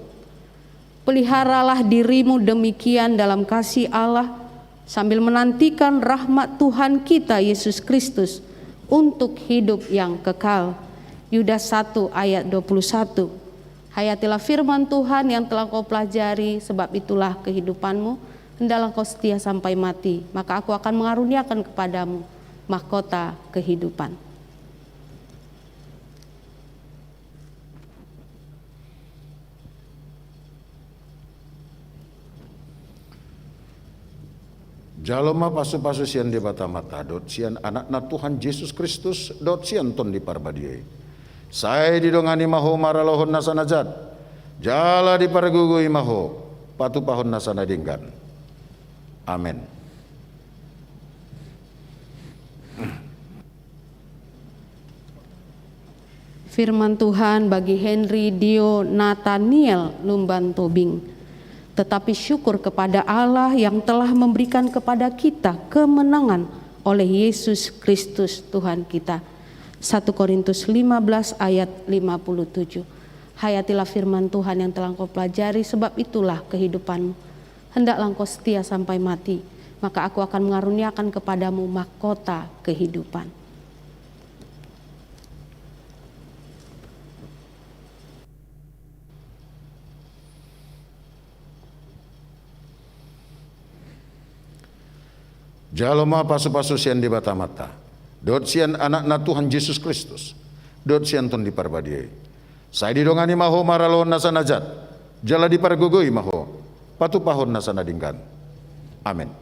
Peliharalah dirimu demikian dalam kasih Allah, sambil menantikan rahmat Tuhan kita Yesus Kristus untuk hidup yang kekal. Yudas 1 ayat 21. Hayatilah firman Tuhan yang telah kau pelajari, sebab itulah kehidupanmu. Hendaklah kau setia sampai mati, maka aku akan mengaruniakan kepadamu mahkota kehidupan. Jaloma pasu-pasu sian di bata-mata, dot sian anak-na Tuhan Yesus Kristus, dot sian ton di parbadiai. Saya didongani maho maralohon nasanajat, jala di paragugui maho patupahon nasanadinggan. Amin. Firman Tuhan bagi Henry Dio Nathaniel Lumban Tobing. Tetapi syukur kepada Allah yang telah memberikan kepada kita kemenangan oleh Yesus Kristus Tuhan kita. 1 Korintus 15 ayat 57. Hayatilah firman Tuhan yang telah kau pelajari, sebab itulah kehidupanmu. Hendaklah kau setia sampai mati, maka aku akan mengaruniakan kepadamu mahkota kehidupan. Jaloma pasu-pasu sian di bata-mata, dot sian anak-na Tuhan Yesus Kristus, dot sian ton di parbadiai. Saya didongani maho maralon nasanajat, jala di pargugui maho patupahon nasanadinggan. Amin.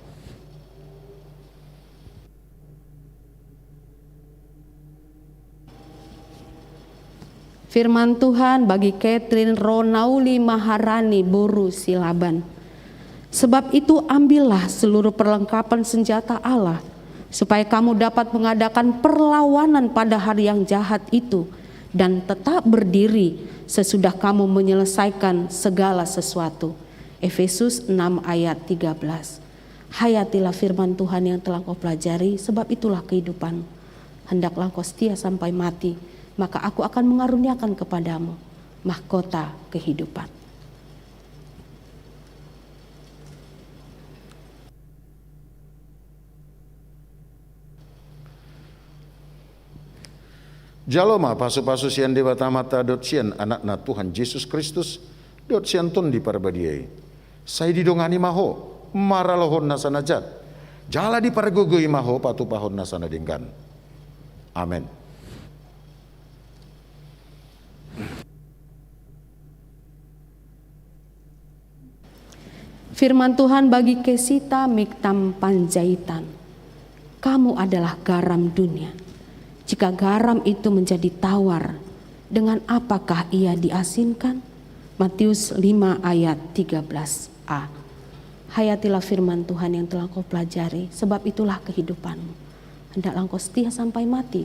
Firman Tuhan bagi Catherine Ronauli Maharani Boru Silaban. Sebab itu ambillah seluruh perlengkapan senjata Allah, supaya kamu dapat mengadakan perlawanan pada hari yang jahat itu, dan tetap berdiri sesudah kamu menyelesaikan segala sesuatu. Efesus 6 ayat 13. Hayatilah firman Tuhan yang telah kau pelajari, sebab itulah kehidupan. Hendaklah kau setia sampai mati, maka aku akan mengaruniakan kepadamu mahkota kehidupan. Jaloma pasu-pasu sian di bata-mata, dot sian anak-na Tuhan Yesus Kristus, dot sian ton di parbadiai. Saya didongani maho maralohon nasanajat, jala di pargugui maho patupahon nasanadinggan. Amin. Firman Tuhan bagi Kesita Miktam Panjaitan. Kamu adalah garam dunia. Jika garam itu menjadi tawar, dengan apakah ia diasinkan? Matius 5 ayat 13a. Hayatilah firman Tuhan yang telah kau pelajari, sebab itulah kehidupanmu. Hendaklah kau setia sampai mati,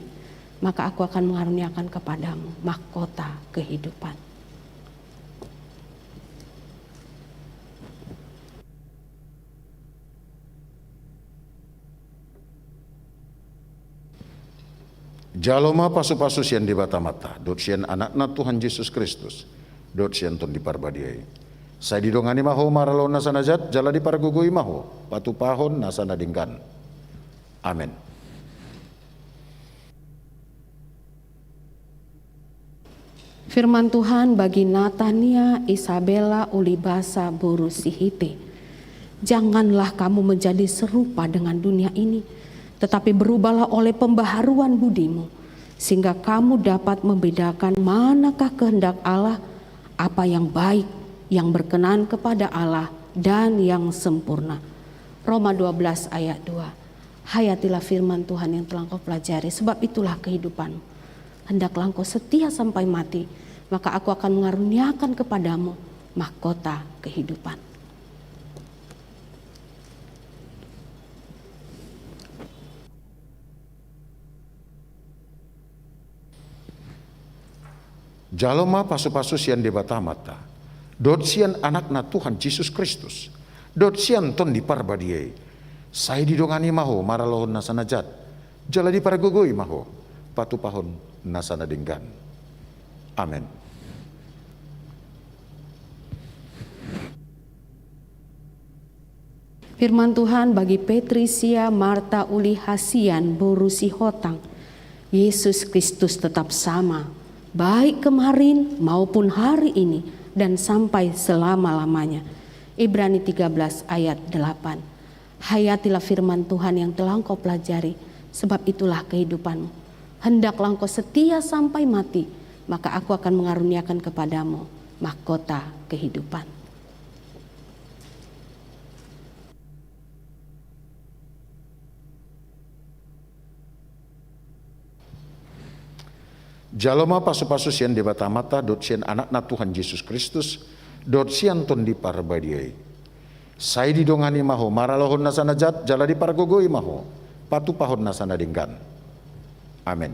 maka aku akan mengaruniakan kepadamu mahkota kehidupan. Jaloma pasu-pasu sian di bata-mata, dot sian anak-na Tuhan Yesus Kristus, dot sian ton di parbadiai. Saya didongani maho maralon nasanajat, jala di pargugui maho patupahon nasanadinggan. Amin. Firman Tuhan bagi Natania Isabella Ulibasa Boru Sihite. Janganlah kamu menjadi serupa dengan dunia ini, tetapi berubahlah oleh pembaharuan budimu, sehingga kamu dapat membedakan manakah kehendak Allah, apa yang baik, yang berkenan kepada Allah, dan yang sempurna. Roma 12 ayat 2. Hayatilah firman Tuhan yang telah kau pelajari, sebab itulah kehidupanmu. Hendaklah engkau setia sampai mati, maka aku akan mengaruniakan kepadamu mahkota kehidupan. Jaloma pasu-pasu sian debata mata, dot sian anakna Tuhan Yesus Kristus, dot sian ton di parbadiai, saya didongani maho maralohon nasana jat, jala di pargogoi maho, patu pahon nasana denggan. Amin. Firman Tuhan bagi Patricia Marta Uli Hasian Borusi Hotang. Yesus Kristus tetap sama, baik kemarin maupun hari ini dan sampai selama-lamanya. Ibrani 13 ayat 8. Hayatilah firman Tuhan yang telah engkau pelajari, sebab itulah kehidupanmu. Hendaklah engkau setia sampai mati, maka aku akan mengaruniakan kepadamu mahkota kehidupan. Jaloma pasu-pasu sian debata mata, dot sian anakna Tuhan Yesus Kristus, dot sian ton di parbadiai. Saya didongani maho maralohon nasana jat, jala di pargogoi maho, patu pahon nasana denggan. Amin.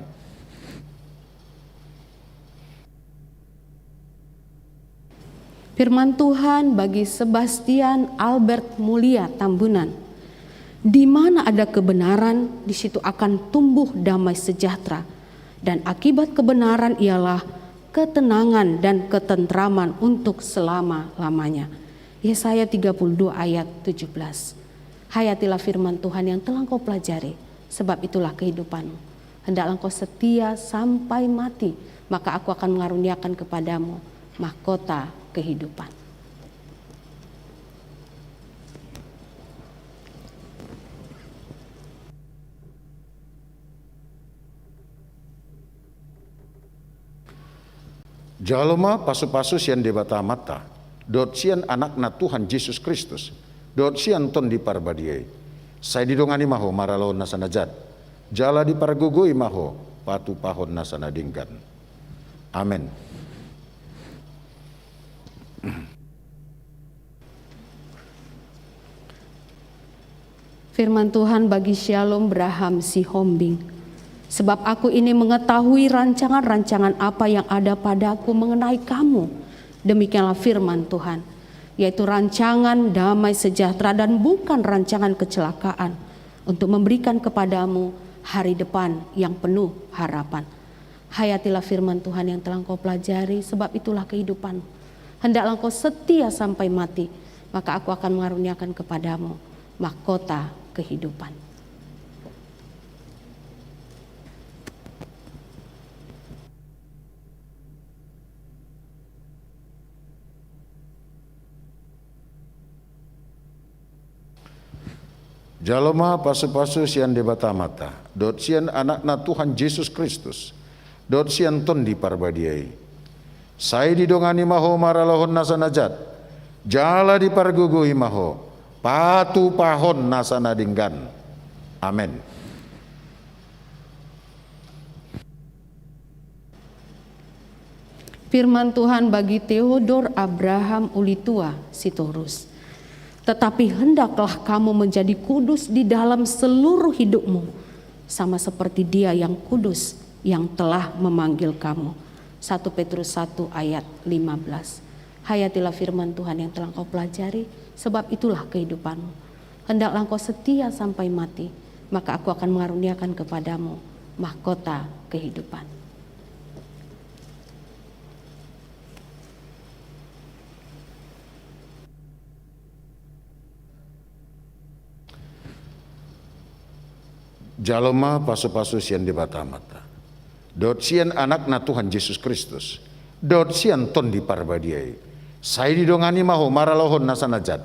Firman Tuhan bagi Sebastian Albert Mulia Tambunan. Di mana ada kebenaran, di situ akan tumbuh damai sejahtera. Dan akibat kebenaran ialah ketenangan dan ketentraman untuk selama-lamanya. Yesaya 32 ayat 17. Hayatilah firman Tuhan yang telah engkau pelajari, sebab itulah kehidupanmu. Hendaklah engkau setia sampai mati, maka aku akan mengaruniakan kepadamu mahkota kehidupan. Jaloma pasu-pasu sian debata mata, dot sian anakna Tuhan Yesus Kristus, dot sian ton di parbadiai. Saya didongani maho maralohon nasana jat, jala di pargogoi maho, patu pahon nasana denggan. Amin. Firman Tuhan bagi Shalom Braham Sihombing. Sebab aku ini mengetahui rancangan-rancangan apa yang ada padaku mengenai kamu. Demikianlah firman Tuhan, yaitu rancangan damai sejahtera dan bukan rancangan kecelakaan, untuk memberikan kepadamu hari depan yang penuh harapan. Hayatilah firman Tuhan yang telah engkau pelajari, sebab itulah kehidupan. Hendaklah engkau setia sampai mati, maka aku akan mengaruniakan kepadamu mahkota kehidupan. Jaloma pasu-pasu sian debata mata, dot sian anakna Tuhan Yesus Kristus, dot sian ton di parbadiai. Saya didongani maho maralohon nasana jat, jala di pargugui maho, patu pahon nasana denggan. Amin. Firman Tuhan bagi Theodor Abraham Ulitua Sitorus. Tetapi hendaklah kamu menjadi kudus di dalam seluruh hidupmu, sama seperti Dia yang kudus yang telah memanggil kamu. 1 Petrus 1 ayat 15. Hayatilah firman Tuhan yang telah kau pelajari, sebab itulah kehidupanmu. Hendaklah kau setia sampai mati, maka aku akan mengaruniakan kepadamu mahkota kehidupan. Jaloma pasu-pasu sian debata mata, dot sian anakna Tuhan Yesus Kristus, dot sian ton di parbadiai. Saya didongani maho maralohon nasana jat,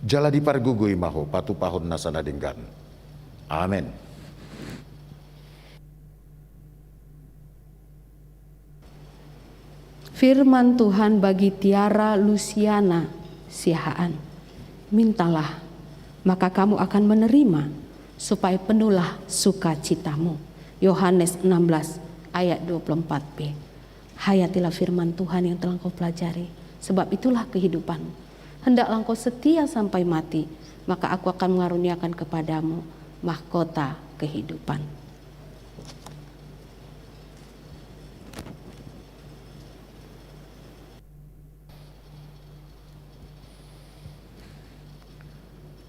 jala di pargugui maho patu pahon nasana denggan. Amin. Firman Tuhan bagi Tiara Luciana Sihaan. Mintalah, maka kamu akan menerima, supaya penuhlah sukacitamu. Yohanes 16 ayat 24b. Hayatilah firman Tuhan yang telah kau pelajari, sebab itulah kehidupanmu. Hendaklah kau setia sampai mati, maka aku akan mengaruniakan kepadamu mahkota kehidupan.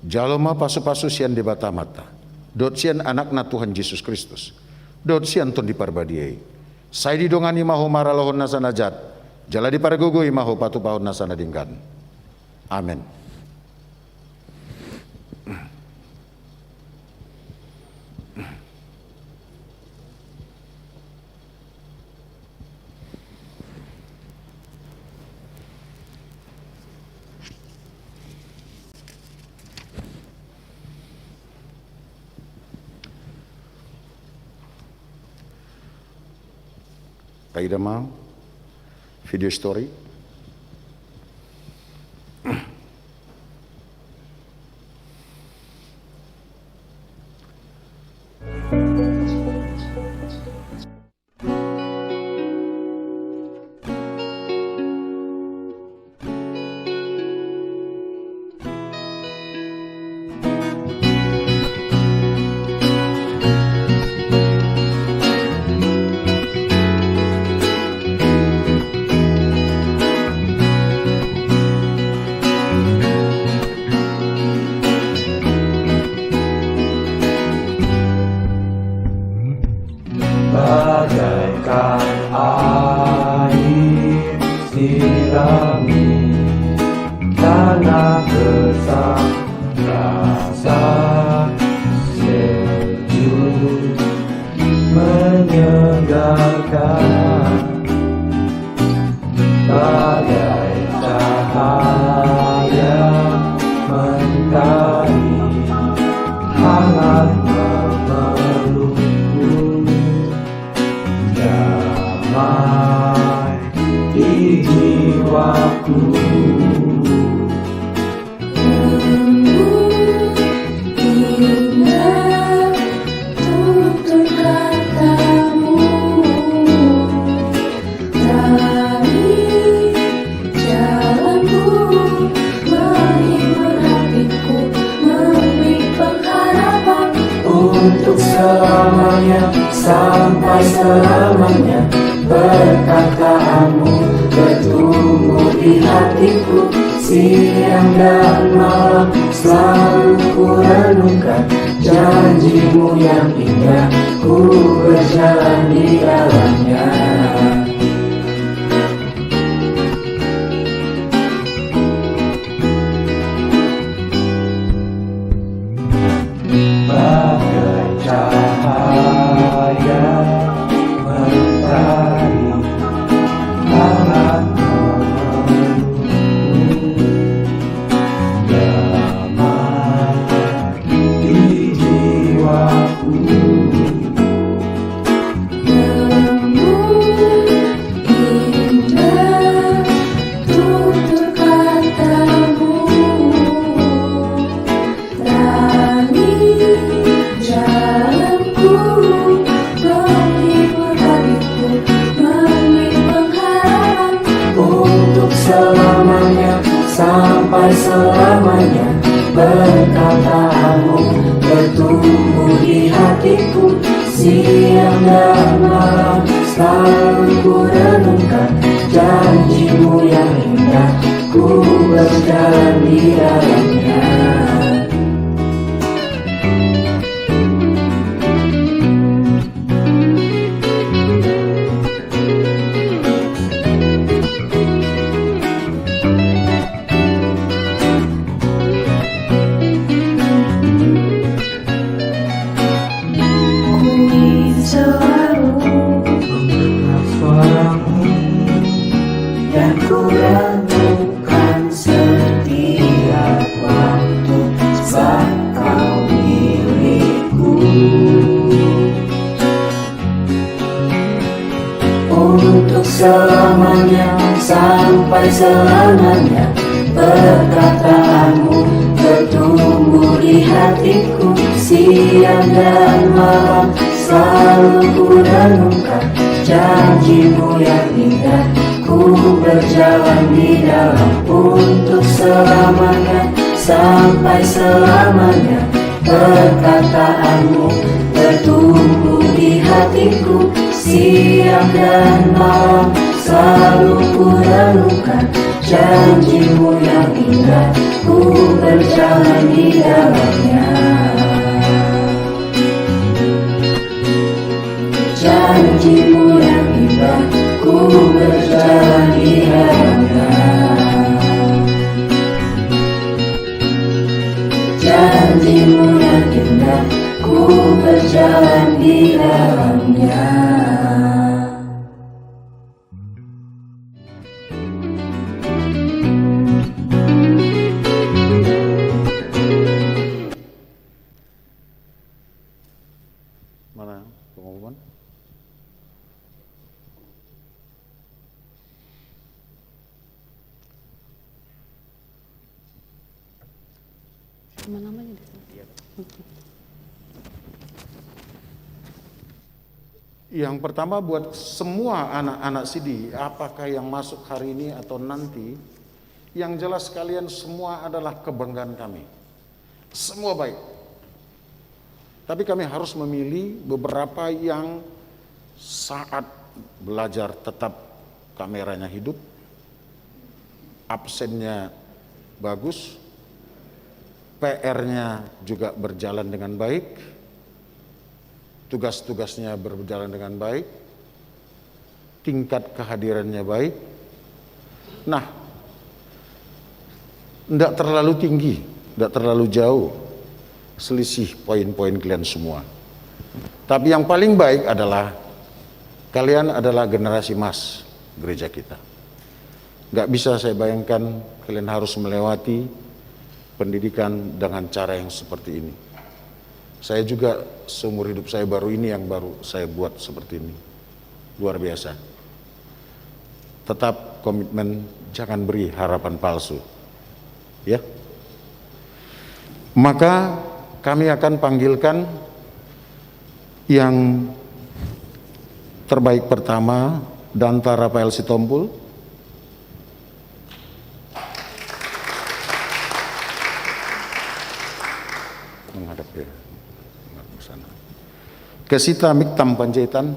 jalma pasu-pasu sian debata mata, dot sian anakna Tuhan Yesus Kristus, dot sian ton diparbadiai. Sai didongani maho maralohon nasana jat, jala dipargugui maho patu pahon nasana dingkan. Amin. Kaida mau video story. Bagaikan air sirami tanah gersang, rasa sejuk menyegarkan, bagai cahaya mentari hangat memelukku. Damai di jiwaku, indah tutur katamu, dari jalanku menghibur hatiku, memberi pengharapan untuk selamanya, sampai selamanya. Perkataanmu bertumbuh di hatiku, siang dan malam selalu ku renungkan. Janjimu yang indah, ku berjalan di dalamnya. Bagai cahaya mentari hangat memelukku, damai di jiwaku. indah tutur katamu, terani jalanku, menghibur hatiku, memberi pengharapan Untuk selamanya, sampai selamanya. Perkataanmu bertumbuh di hatiku, siang dan malam selalu ku renungkan. Janjimu yang indah, ku berjalan di dalamnya. selalu Mendengar suaramu dan ku renungkan setiap waktu saat kau milikku. untuk selamanya, sampai selamanya. Perkataanmu bertumbuh di hatiku, siang dan malam selalu ku renungkan. Janjimu yang indah, ku berjalan di dalam. Untuk selamanya, sampai selamanya. Perkataanmu bertumbuh di hatiku, siang dan malam selalu ku renungkan. Janjimu yang indah, ku berjalan di dalamnya. Janji-Mu yang indah, ku berjalan di dalamnya. Janji-Mu yang indah, ku berjalan di dalamnya. Mana pengumuman? Nama-namanya di sana. Yang pertama buat semua anak-anak Sidi, apakah yang masuk hari ini atau nanti, yang jelas kalian semua adalah kebanggaan kami. Semua baik. Tapi kami harus memilih beberapa yang saat belajar tetap kameranya hidup, absennya bagus, PR-nya juga berjalan dengan baik, tugas-tugasnya berjalan dengan baik, tingkat kehadirannya baik. Nah, tidak terlalu tinggi, tidak terlalu jauh selisih poin-poin kalian semua. Tapi yang paling baik adalah kalian adalah generasi emas gereja kita. Gak bisa saya bayangkan kalian harus melewati pendidikan dengan cara yang seperti ini. Saya juga seumur hidup saya baru ini yang baru saya buat seperti ini. Luar biasa. Tetap komitmen, jangan beri harapan palsu. Ya. Maka kami akan panggilkan yang terbaik pertama, Danta Rafael Sitompul. Menghadap ya. Menghadap sana. Kesita Miktam Panjaitan.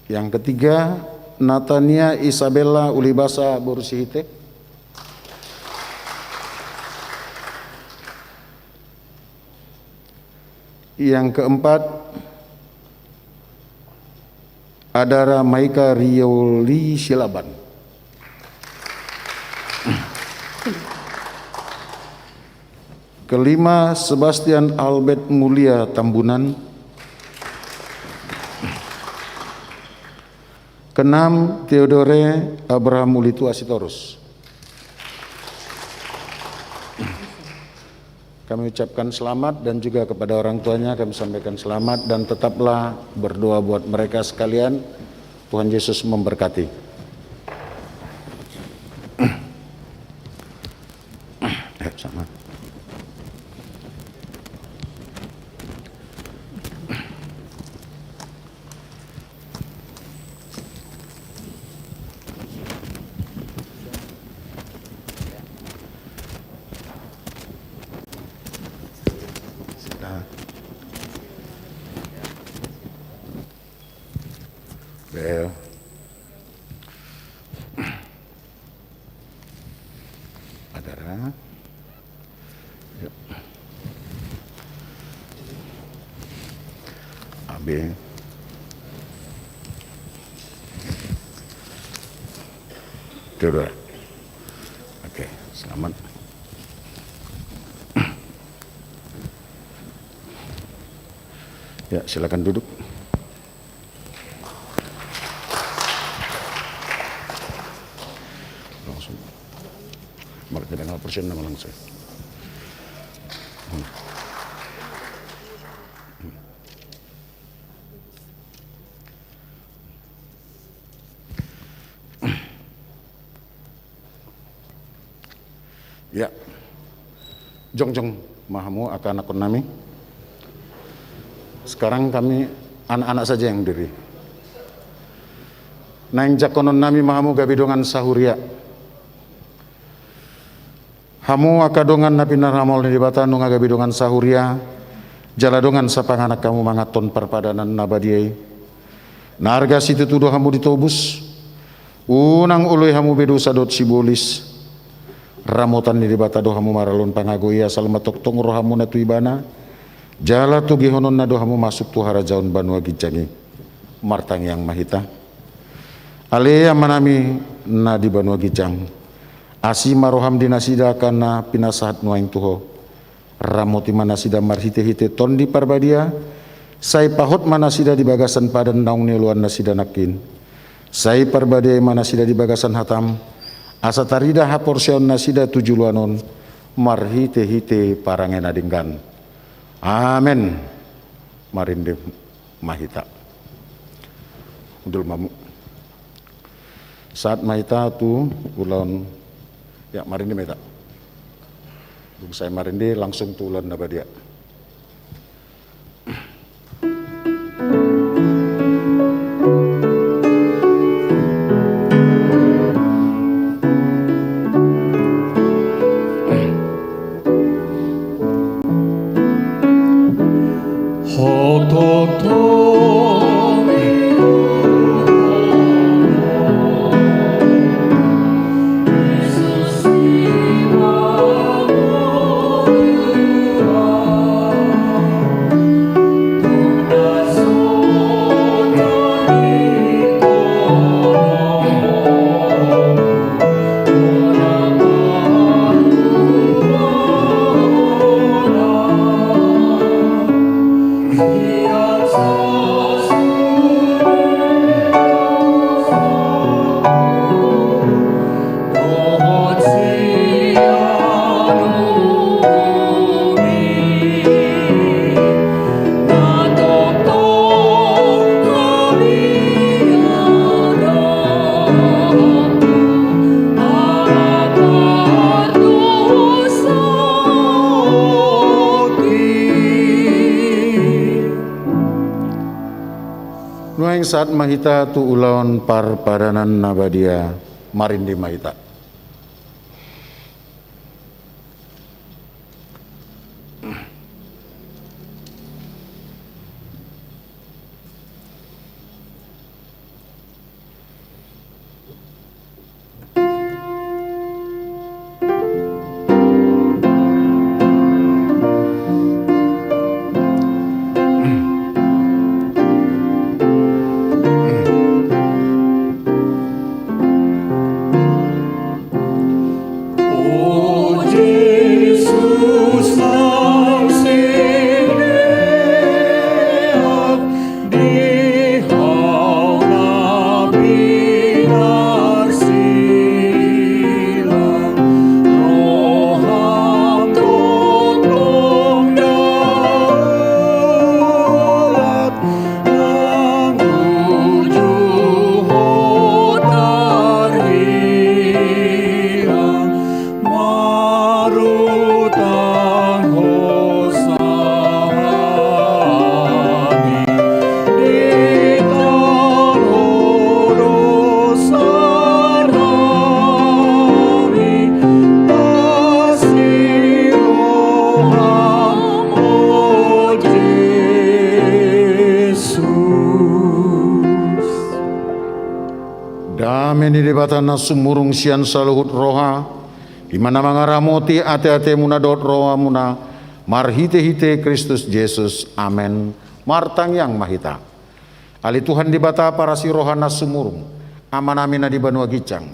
Yang ketiga, Natania Isabella Ulibasa Borsihite. Yang keempat, Adara Maika Rioli Silaban. Kelima, Sebastian Albert Mulia Tambunan. Keenam, Theodore Abraham Ulitu Asitorus. Kami ucapkan selamat dan juga kepada orang tuanya kami sampaikan selamat dan tetaplah berdoa buat mereka sekalian. Tuhan Yesus memberkati. Sama. Bel. Adara. Yuk. Abe. Theodora. Oke, selamat. Ya, silakan duduk. Langsung. Mereka dengan persen nama langsung. Ya, Jongjong Mahamu akan akun nami. Sekarang kami anak-anak saja yang diri. Naing jakonon nami Mahamu gabidongan sahuria. Hamu akadongan napi naramol ni dibata nung agabidongan sahuria. Jaladongan sa panganak kamu mangaton perpadanan nabadiay. Narga situ tuduh hamu ditobus. Unang uloy hamu bedosa dot sibolis. Ramotan ni dibata do hamu maralon pangagoy asal matoktong roh hamu na tuibana. Jala tu gihonon na do hamu masuk tu harajaon banua gijangi. Martang yang mahita. Alea manami na di banua gijang. Asima roham dinasida kana pinasahat nuaing tuho. Ramoti manasida marhite-hite ton di parbadia. Sai pahot manasida di bagasan padan naung neluan nasida nakin. Sai parbadia manasida di bagasan hatam. Asa tarida haporsion nasida tujuluanon. Marhite-hite parangena dinggan. Amen. Marinde mahita. Udul mamu. Saat mahita tu ulan ya marinde mahita. Saya marinde langsung tu ulan nabadia. Saat mahita tu ulawan par padanan nabadia marindi mahita. Batana sumurung sian saluhut roha di mana mangaramoti ate-ate muna dot roha muna marhite-hite Kristus Yesus amen martang yang mahita ali Tuhan di bata para si rohana sumurung amanamina di banua gicang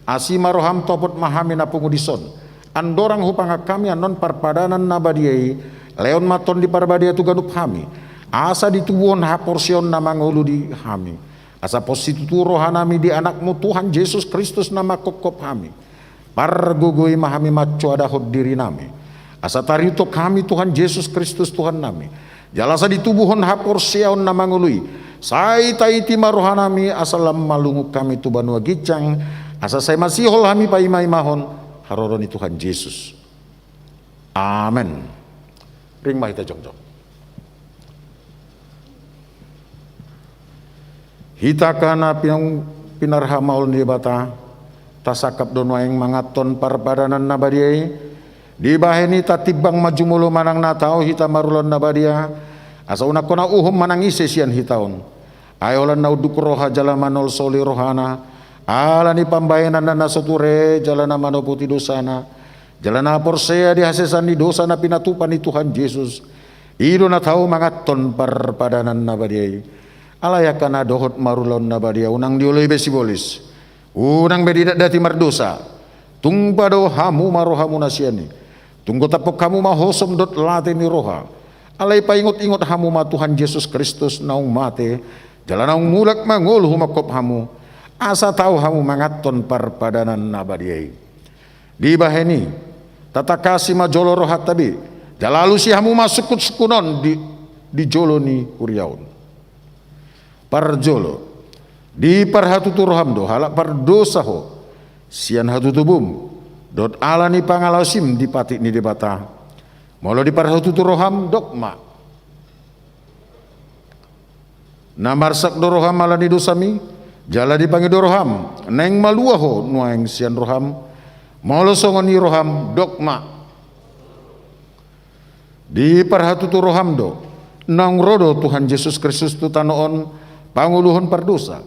asima roham topot mahamina pungudison andorang hupanga kami anon parpadanan nabadiai leon maton di parbadia tu ganup hami asa ditubuhon ha porsion nama ngulu di hami asa positu rohanami di anakmu Tuhan Yesus Kristus nama kokop kami pargugui mahami maco ada hod diri nami asa tarito kami Tuhan Yesus Kristus Tuhan nami jalasa ditubuhon hapor siaon nama ngului sai taiti marohanami asalam malungu kami tu banua gicang asa saya masihol hami paimai mahon haroroni Tuhan Yesus amen ring mahita jongjong hita kana pinarha maul ni bata tasakap dono yang mangaton parpadanan nabadiai di baheni tatibang majumulo manang natao hita marulon nabadia asa una kona uhum manang ise sian hitaon ayolan nauduk roha jalamanol soli rohana, alani pambayanan na soture jalana manoputi dosana, jalana porsea di hasesan di dosa na pinatupan ni Tuhan Yesus, ido na tau mangaton parpadanan na badiay, alayakan na dohot marulon na badiay, unang diulay besibolis, unang bedidak dati mardosa, tungpado hamu marohamu nasyani, tunggu tapok kamu mahosom dot late ni roha, alay paingot-ingot hamu ma Tuhan Yesus Kristus naung mate, jalan naung mulak mangul humakop hamu, asa tahu hamu mangaton parpadanan nabadiai. Di baheni, tata kasih majolo rohat tabi, jalalu si hamu masukut sukunon di jolo ni kuriaun. Parjolo, di parhatutu rohamdo halak pardosa ho, sian hatutubum, dot alani pangalasim di patik ni debata. Molo di parhatutu roham dokma. Namarsak do roham alani dosami, jala dipanggil do roham, neng maluaho nuaeng sian roham, molo songoni roham dokma. Di parhatutu roham do, nang rodo Tuhan Yesus Kristus tu tanoon panguluhon pardosa.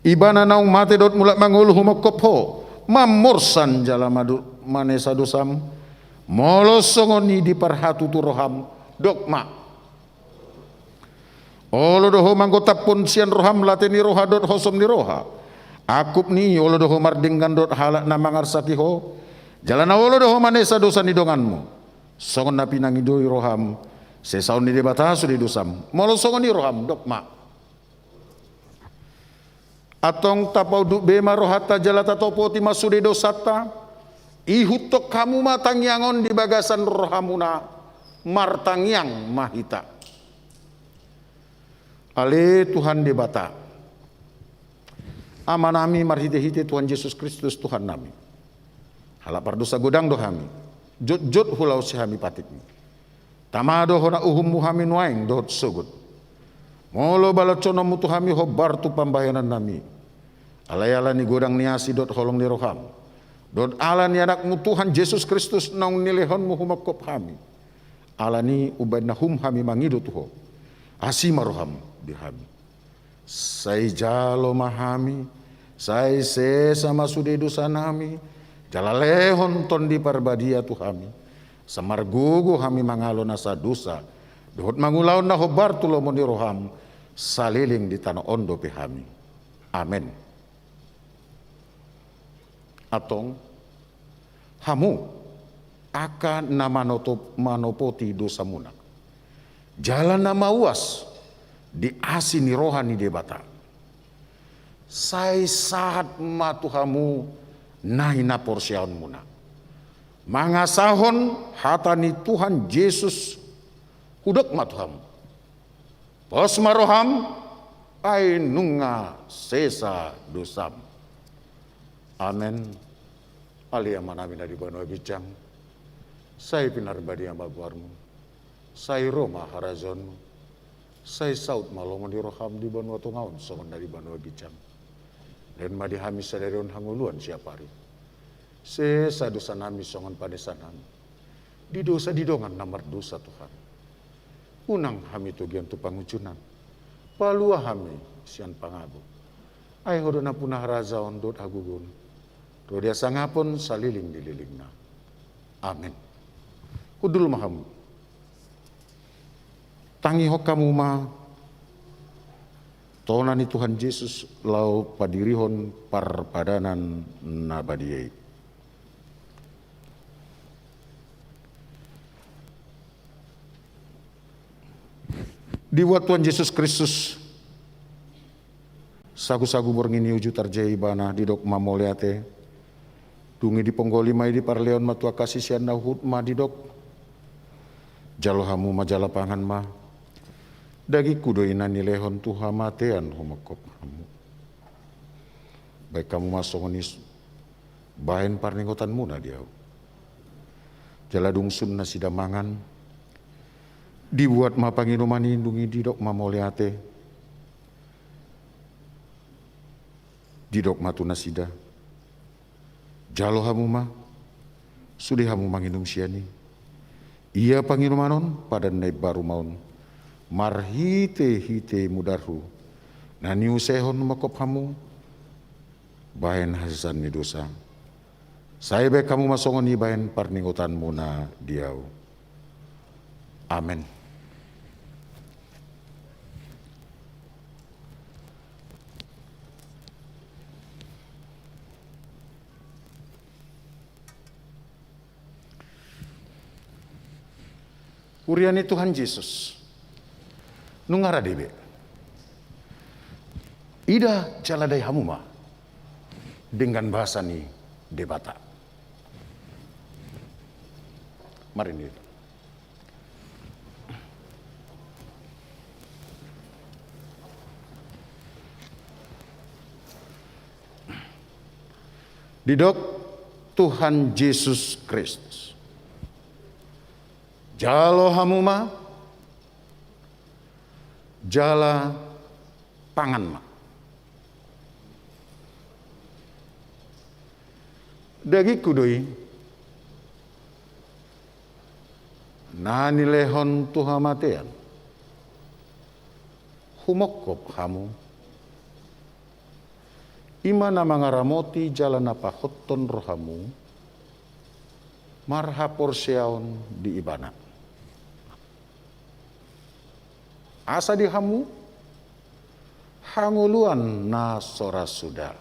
Ibana naung mate dot mulak manguluh makopho, mamorsan jala madu manesa dosam. Molo songoni di parhatutu roham dokma. Olo doho manggota pun sian roham lateni roha dot hosom ni roha. Akup ni olo doho mardinggan dot halak na mangarsaki ho. Jalan olo doho manesa dosa ni donganmu. Songon na pinangidoi roham. Sesaun ni debatasu di dosam. Molo songoni roham dokma. Atong tapau duk bema rohata jalata topo ti masude dosata. Ihutok kamu matangyangon di bagasan rohamuna martangyang mahita. Ale Tuhan debata. Amanami marhite-hite Tuhan Yesus Kristus Tuhan nami. Hala pardosa godang dohami. Jot-jot hulau sihami patikmi. Tamado hona uhum muhami nuaing dohot sugut. Molo balacono mutuhami hobar tu pambayanan nami. Alayala ni godang niasi dot holong ni roham. Dot alani anakmu Tuhan Yesus Kristus naung nilehonmu humakop hami. Alani ubanahum hami mangido tuho. Asima roham dihami. Sai jalo mahami. Sai sesa masude dosa nami. Jalalehon ton di parbadia tuhami. Samargugu hami mangalo nasa dosa. Dohot mangulaon na hobar tulomo ni roham. Saliling di tanah ondo pihami. Amen. Atong hamu akan nama manopoti dosa munak. Jalan nama uas di asini rohani debata. Sai sahat matuhamu nahina porsiaun munak. Mangasahon hatani Tuhan Yesus hudok matuhamu. Pos maroham ay nunga sesa dosam. Amen. Alia manamina di Banua Bicang. Saya pinar badia baguarmu. Saya Roma harazonmu. Saya saut malongo di roham di Banua Tungaun. Songon dari Banua Bicang. Dan madihami sadarion hanguluan siapari. Sesa dosa nami songon padesan nami. Di dosa didongan namar dosa Tuhan. Unang hami tugian tu pangucunan. Palua hami sian pangabu. Ay hodona punah razaon dot hagugun. Rodia sangapun saliling dililingna. Amin. Kudul mahamu. Tangi hokamu ma. Tonani Tuhan Yesus lau padirihon parpadanan nabadiai. Dibuat Tuhan Yesus Kristus sagu-sagu borngini uju tarjai bana didok mamoleate. Dungi di ponggoli mai di parleon matua kasih sian nahut ma didok. Jalohamu majala pangan ma. Dagi kudoinan nilehon tuha matean humakop hamu. Baik kamu masonis bahen parningotan muna diau. Jala dungsun nasi damangan. Dibuat ma panginumani dungi didok mamoleate. Didok matu nasida. Jalo hamu ma, sudi hamu manginum siani. Ia panginumanon pada naib baru maun. Marhite hite mudarhu, Nani usehon makop hamu, bahen hasan ni dosa. Saya baik kamu masongon ni bahen parningotanmu na diau. Amin. Uriani Tuhan Yesus, nungara debe. Ida jaladai hamuma dengan bahasa ni debata. Mari ni. Didok Tuhan Yesus Kristus. Jalo hamuma, jala panganma. Dagi kudoi, nani lehon tuhamatean, humokop hamu, imana mangaramoti jalan apa hoton rohamu, marha porsiaon di ibana. Asa di hamu, hanguluan na sora sudah.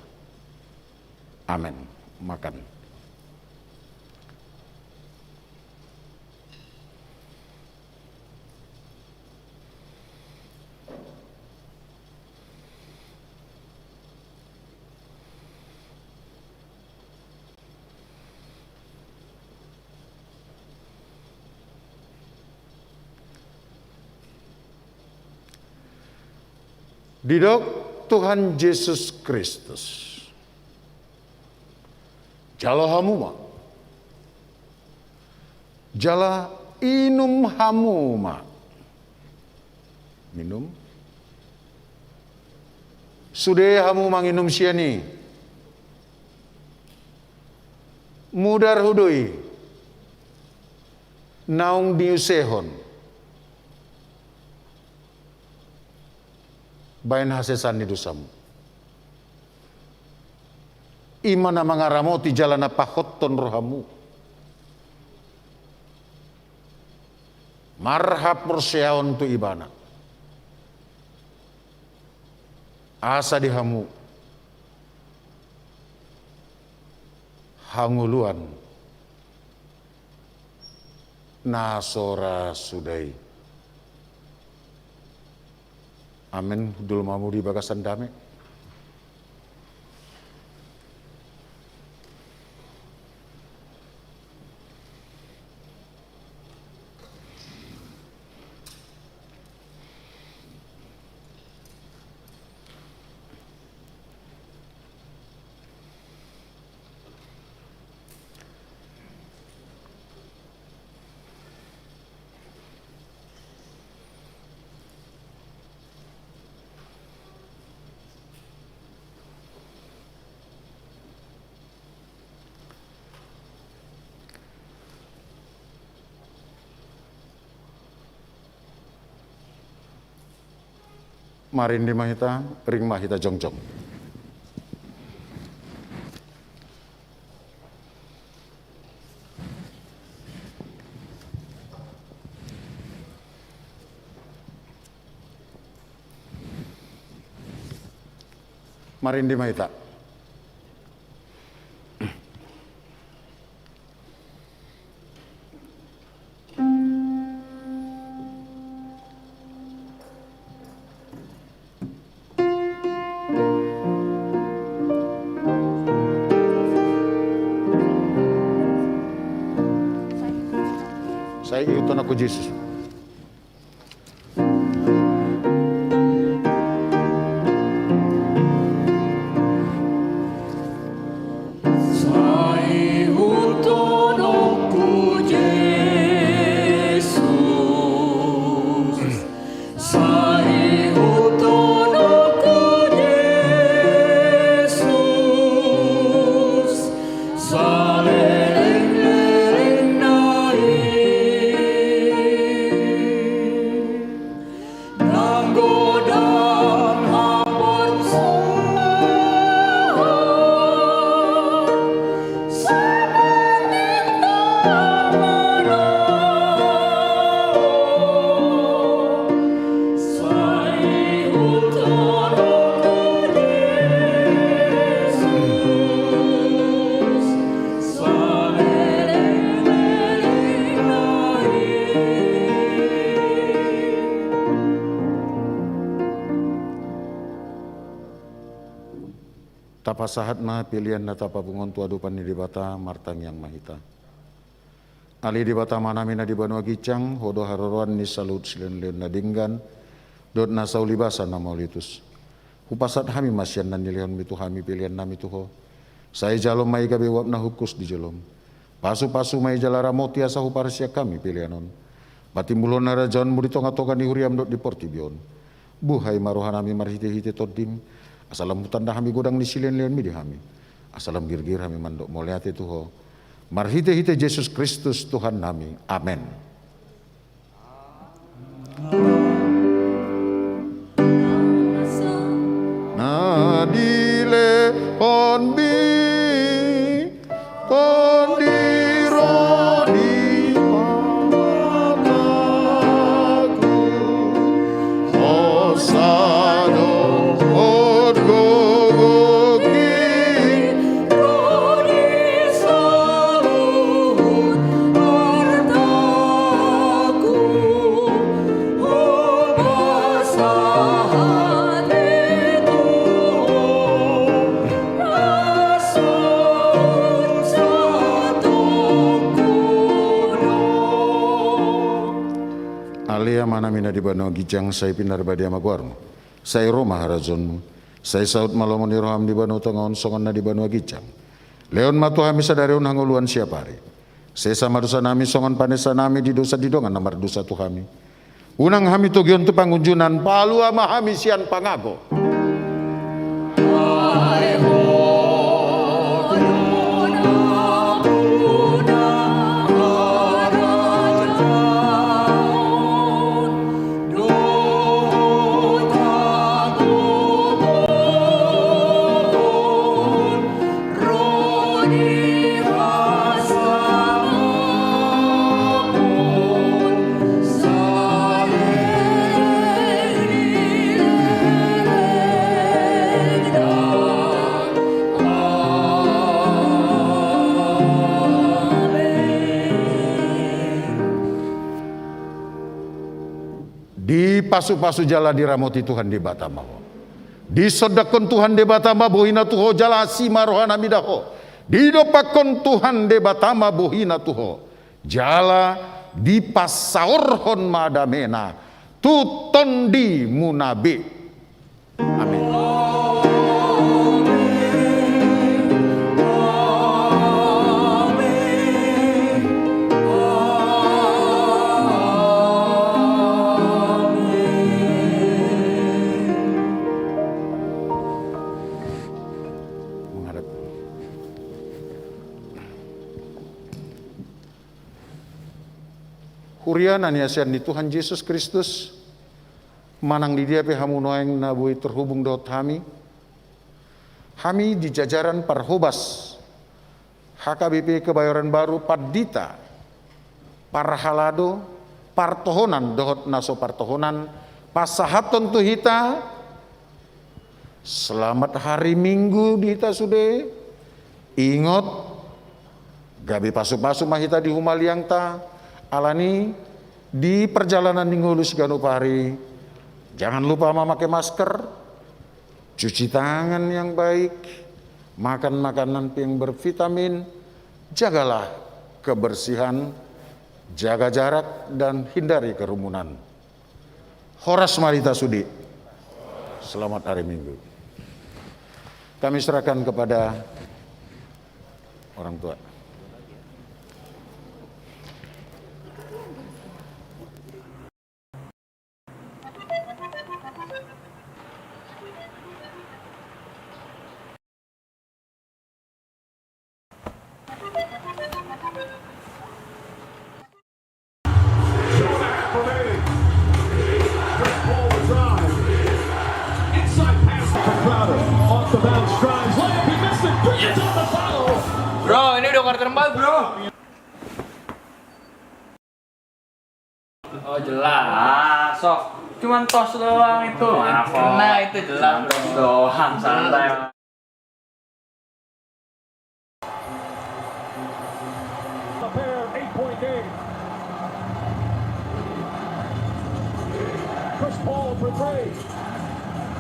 Amin. Makan. Didok Tuhan Yesus Kristus. Jalo hamuma. Jala inum hamuma. Minum. Sude hamu manginum siani. Mudar hudui. Naung diusehon. Bain hasesan ni dosamu. Imana mangaramoti jalan apa hoton rohamu. Marhab persyaon tu ibana. Asa dihamu. Hanguluan. Nasora sudai. Amin. Dul mamu di bagasan damai. Marin di mahita, ring mahita jongjong. Marin di mahita. Saya iuton aku Yesus. Sale Tapa sahat na pilihan na tapa pungon tua dupan ni dibata martang yang mahita. Ali dibata manami na di Banua Gicang, hodo haroruan ni salut silen-len na dinggan, dot na saulibasan na maulitus. Hupasat hami masyan na nilihan mitu hami pilihan nami tuho. Saya jalom mai gabe wap na hukus di jalom. Pasu-pasu mai jalara moti asa huparsia kami pilihanon. Batimbulon na rajaon mudi tonga-tonga ni huriam dot di portibion. Buhai maruhanami marhite-hite todim. Asalam hutanda hami godang ni silen-len mi di hami. Asalam gir-gir hami mandok moliate tuho. Marhite-hite Yesus Kristus Tuhan nami. Amin. Nadile onbi kondiro di mataku osano odgogoki rodi salut hartaku obasahat itu rasun satu kuno. Alia mana mina di Banua Gicang saya pinar badia maguarmu. Saya Roma harajonmu. Saya saut malomoni roham di Banua Tongon songon na di Banua Gicang. Leon matu hami sadarion hangoluan siapari. Saya sama dosa nami songon panesa nami di dosa didongan nomor dosa tu hami. Unang hami togion tu pangunjunan palu ama hami sian pangago. Di pasu-pasu jala diramoti Tuhan di Batamaho. Di sodakon Tuhan di Batama bohina tuho jala sima rohana midaho. Di dopakon Tuhan di Batama bohina tuho. Jala di pasaorhon madamena. Tuton di munabe. Amin. Hurianan ya sian di Tuhan Yesus Kristus manang di dia pe hamunoeng nabui terhubung dot hami di jajaran Parhobas HKBP Kebayoran Baru Pardita Parhalado Partohonan dohot naso Partohonan pasahaton tu hita selamat hari Minggu di hita sudah ingot gabi pasu-pasu mahita di humaliang ta alani di perjalanan ningulus ganupari jangan lupa memakai masker, cuci tangan yang baik, makan makanan yang bervitamin, jagalah kebersihan, jaga jarak dan hindari kerumunan. Horas Marita Sudi. Selamat hari Minggu. Kami serahkan kepada orang tua. Bro, ini udah quarter 4 bro. Oh jelas, sok. Cuman tos doang itu. Nah itu jelas doang, santai. Chris Paul for three.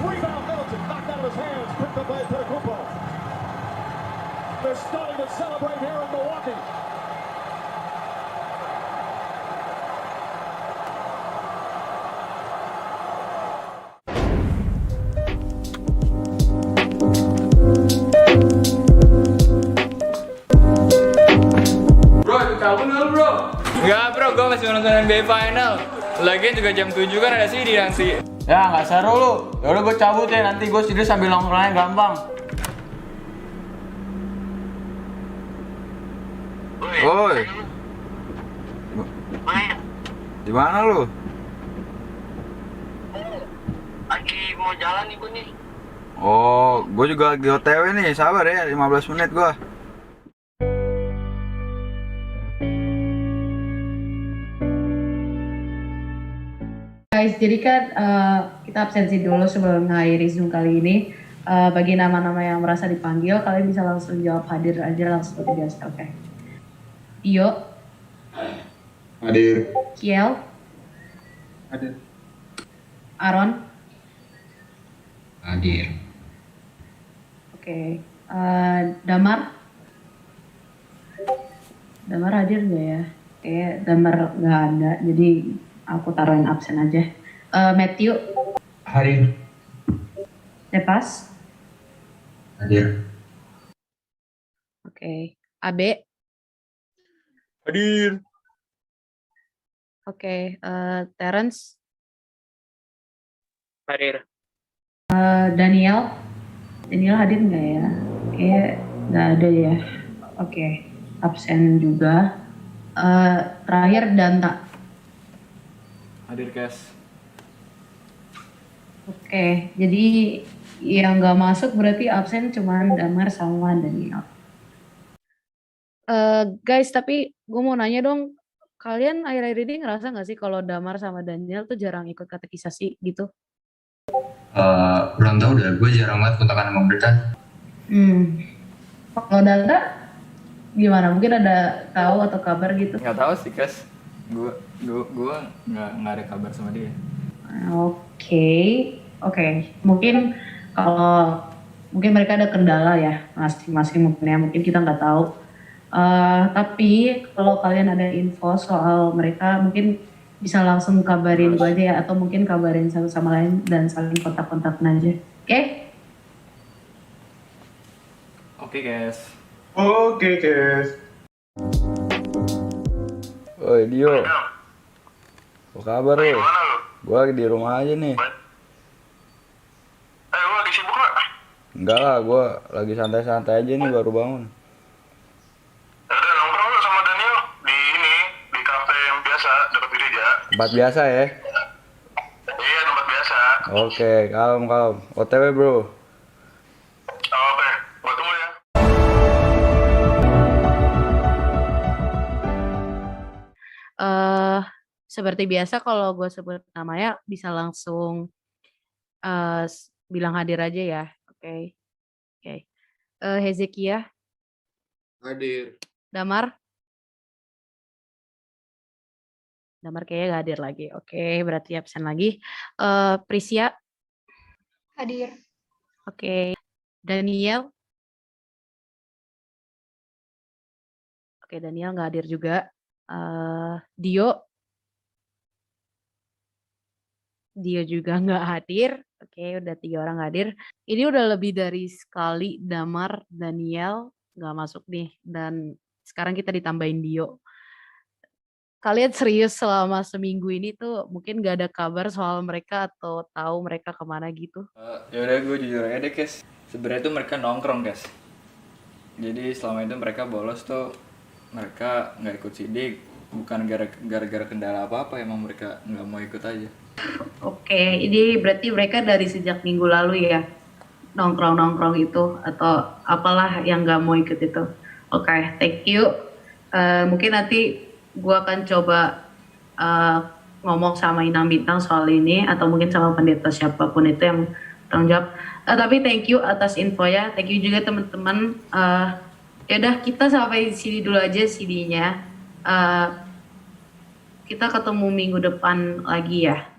Rebound Middleton, knocked out of his hands, picked up by Tecumbo. They're starting to celebrate here in Milwaukee. Bro, ikut cabut nggak lu bro? Enggak bro, gue masih nonton NBA Final. Lagian juga jam 7 kan ada CD nanti. Ya nggak seru lu. Ya udah gue cabut ya, nanti gue tidur sambil nongkrongnya gampang. Woi. Di mana lu? Lagi mau jalan nih gue nih. Oh, gue juga lagi OTW nih. Sabar ya, 15 menit gua. Guys, jadi kan kita absensi dulu sebelum mengakhiri Zoom kali ini. Bagi nama-nama yang merasa dipanggil, kalian bisa langsung jawab hadir aja langsung seperti biasa, oke? Tio. Hadir. Kiel. Hadir. Aaron. Hadir. Oke. Damar. Damar hadir nggak ya? Kayak Damar nggak ada, jadi aku taruhin absen aja. Matthew. Hadir. Lepas. Hadir. Oke. Abe. Hadir. Oke. Terence. Hadir. Daniel. Daniel hadir nggak ya? Kayak nggak ada ya. Oke. Absen juga. Terakhir Danta. Hadir guys. Oke, jadi yang nggak masuk berarti absen cuman Damar sama Daniel. Guys, tapi gue mau nanya dong, kalian akhir-akhir ini ngerasa nggak sih kalau Damar sama Daniel tuh jarang ikut katekisasi gitu? Belum tahu dah, gue jarang banget kontakan sama mereka. Kalau Danta gimana? Mungkin ada tahu atau kabar gitu? Nggak tahu sih guys. Gue nggak ada kabar sama dia. Oke. Mungkin mungkin mereka ada kendala ya masing-masing mungkin kita nggak tahu. Tapi kalau kalian ada info soal mereka mungkin bisa langsung kabarin gue aja ya, atau mungkin kabarin satu sama lain dan saling kontak-kontakan aja. Oke? Oke guys. Oke, guys. Woi Dio. Apa kabar lu? Gua lagi di rumah aja nih. Lu lagi sibuk nggak? Enggak lah, gua lagi santai-santai aja nih baru bangun. Udah nongkrong lu sama Daniel di kafe yang biasa dekat gereja. Tempat biasa ya? Iya, tempat biasa. Oke, kalem. OTW bro. Oke, gua tunggu ya. Seperti biasa kalau gue sebut namanya bisa langsung bilang hadir aja ya. Oke. Hezekia. Hadir. Damar kayaknya gak hadir lagi. Oke, berarti absen lagi. Prisia. Hadir. Oke. Daniel. Oke, Daniel gak hadir juga. Dio juga nggak hadir. Oke, udah 3 orang hadir. Ini udah lebih dari sekali Damar, Daniel nggak masuk nih, dan sekarang kita ditambahin Dio. Kalian serius selama seminggu ini tuh mungkin nggak ada kabar soal mereka atau tahu mereka kemana gitu? Ya udah, gue jujur aja deh guys. Sebenarnya tuh mereka nongkrong guys. Jadi selama itu mereka bolos tuh, mereka nggak ikut sidik. Bukan gara-gara kendala apa-apa, emang mereka nggak mau ikut aja. Oke, ini berarti mereka dari sejak minggu lalu ya nongkrong itu atau apalah yang nggak mau ikut itu. Oke, thank you. Mungkin nanti gue akan coba ngomong sama Inang Bintang soal ini atau mungkin sama pendeta siapapun itu yang tanggung jawab. Tapi thank you atas infonya. Thank you juga teman-teman. Ya udah, kita sampai sini dulu aja CD-nya. Kita ketemu minggu depan lagi ya.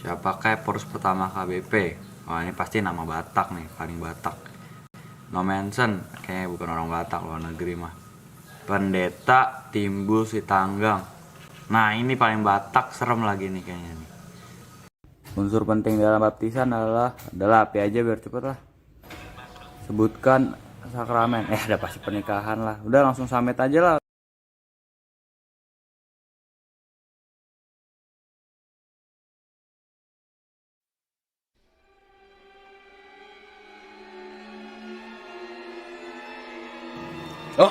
Siapakah poros pertama KBP? Wah, ini pasti nama Batak nih, paling Batak. No mention, kayaknya bukan orang Batak, luar negeri mah. Pendeta Timbul Sitanggang. Nah, ini paling Batak, serem lagi nih kayaknya nih. Unsur penting dalam baptisan adalah api aja biar cepet lah. Sebutkan sakramen. Udah pasti pernikahan lah. Udah langsung summit aja lah. Oh.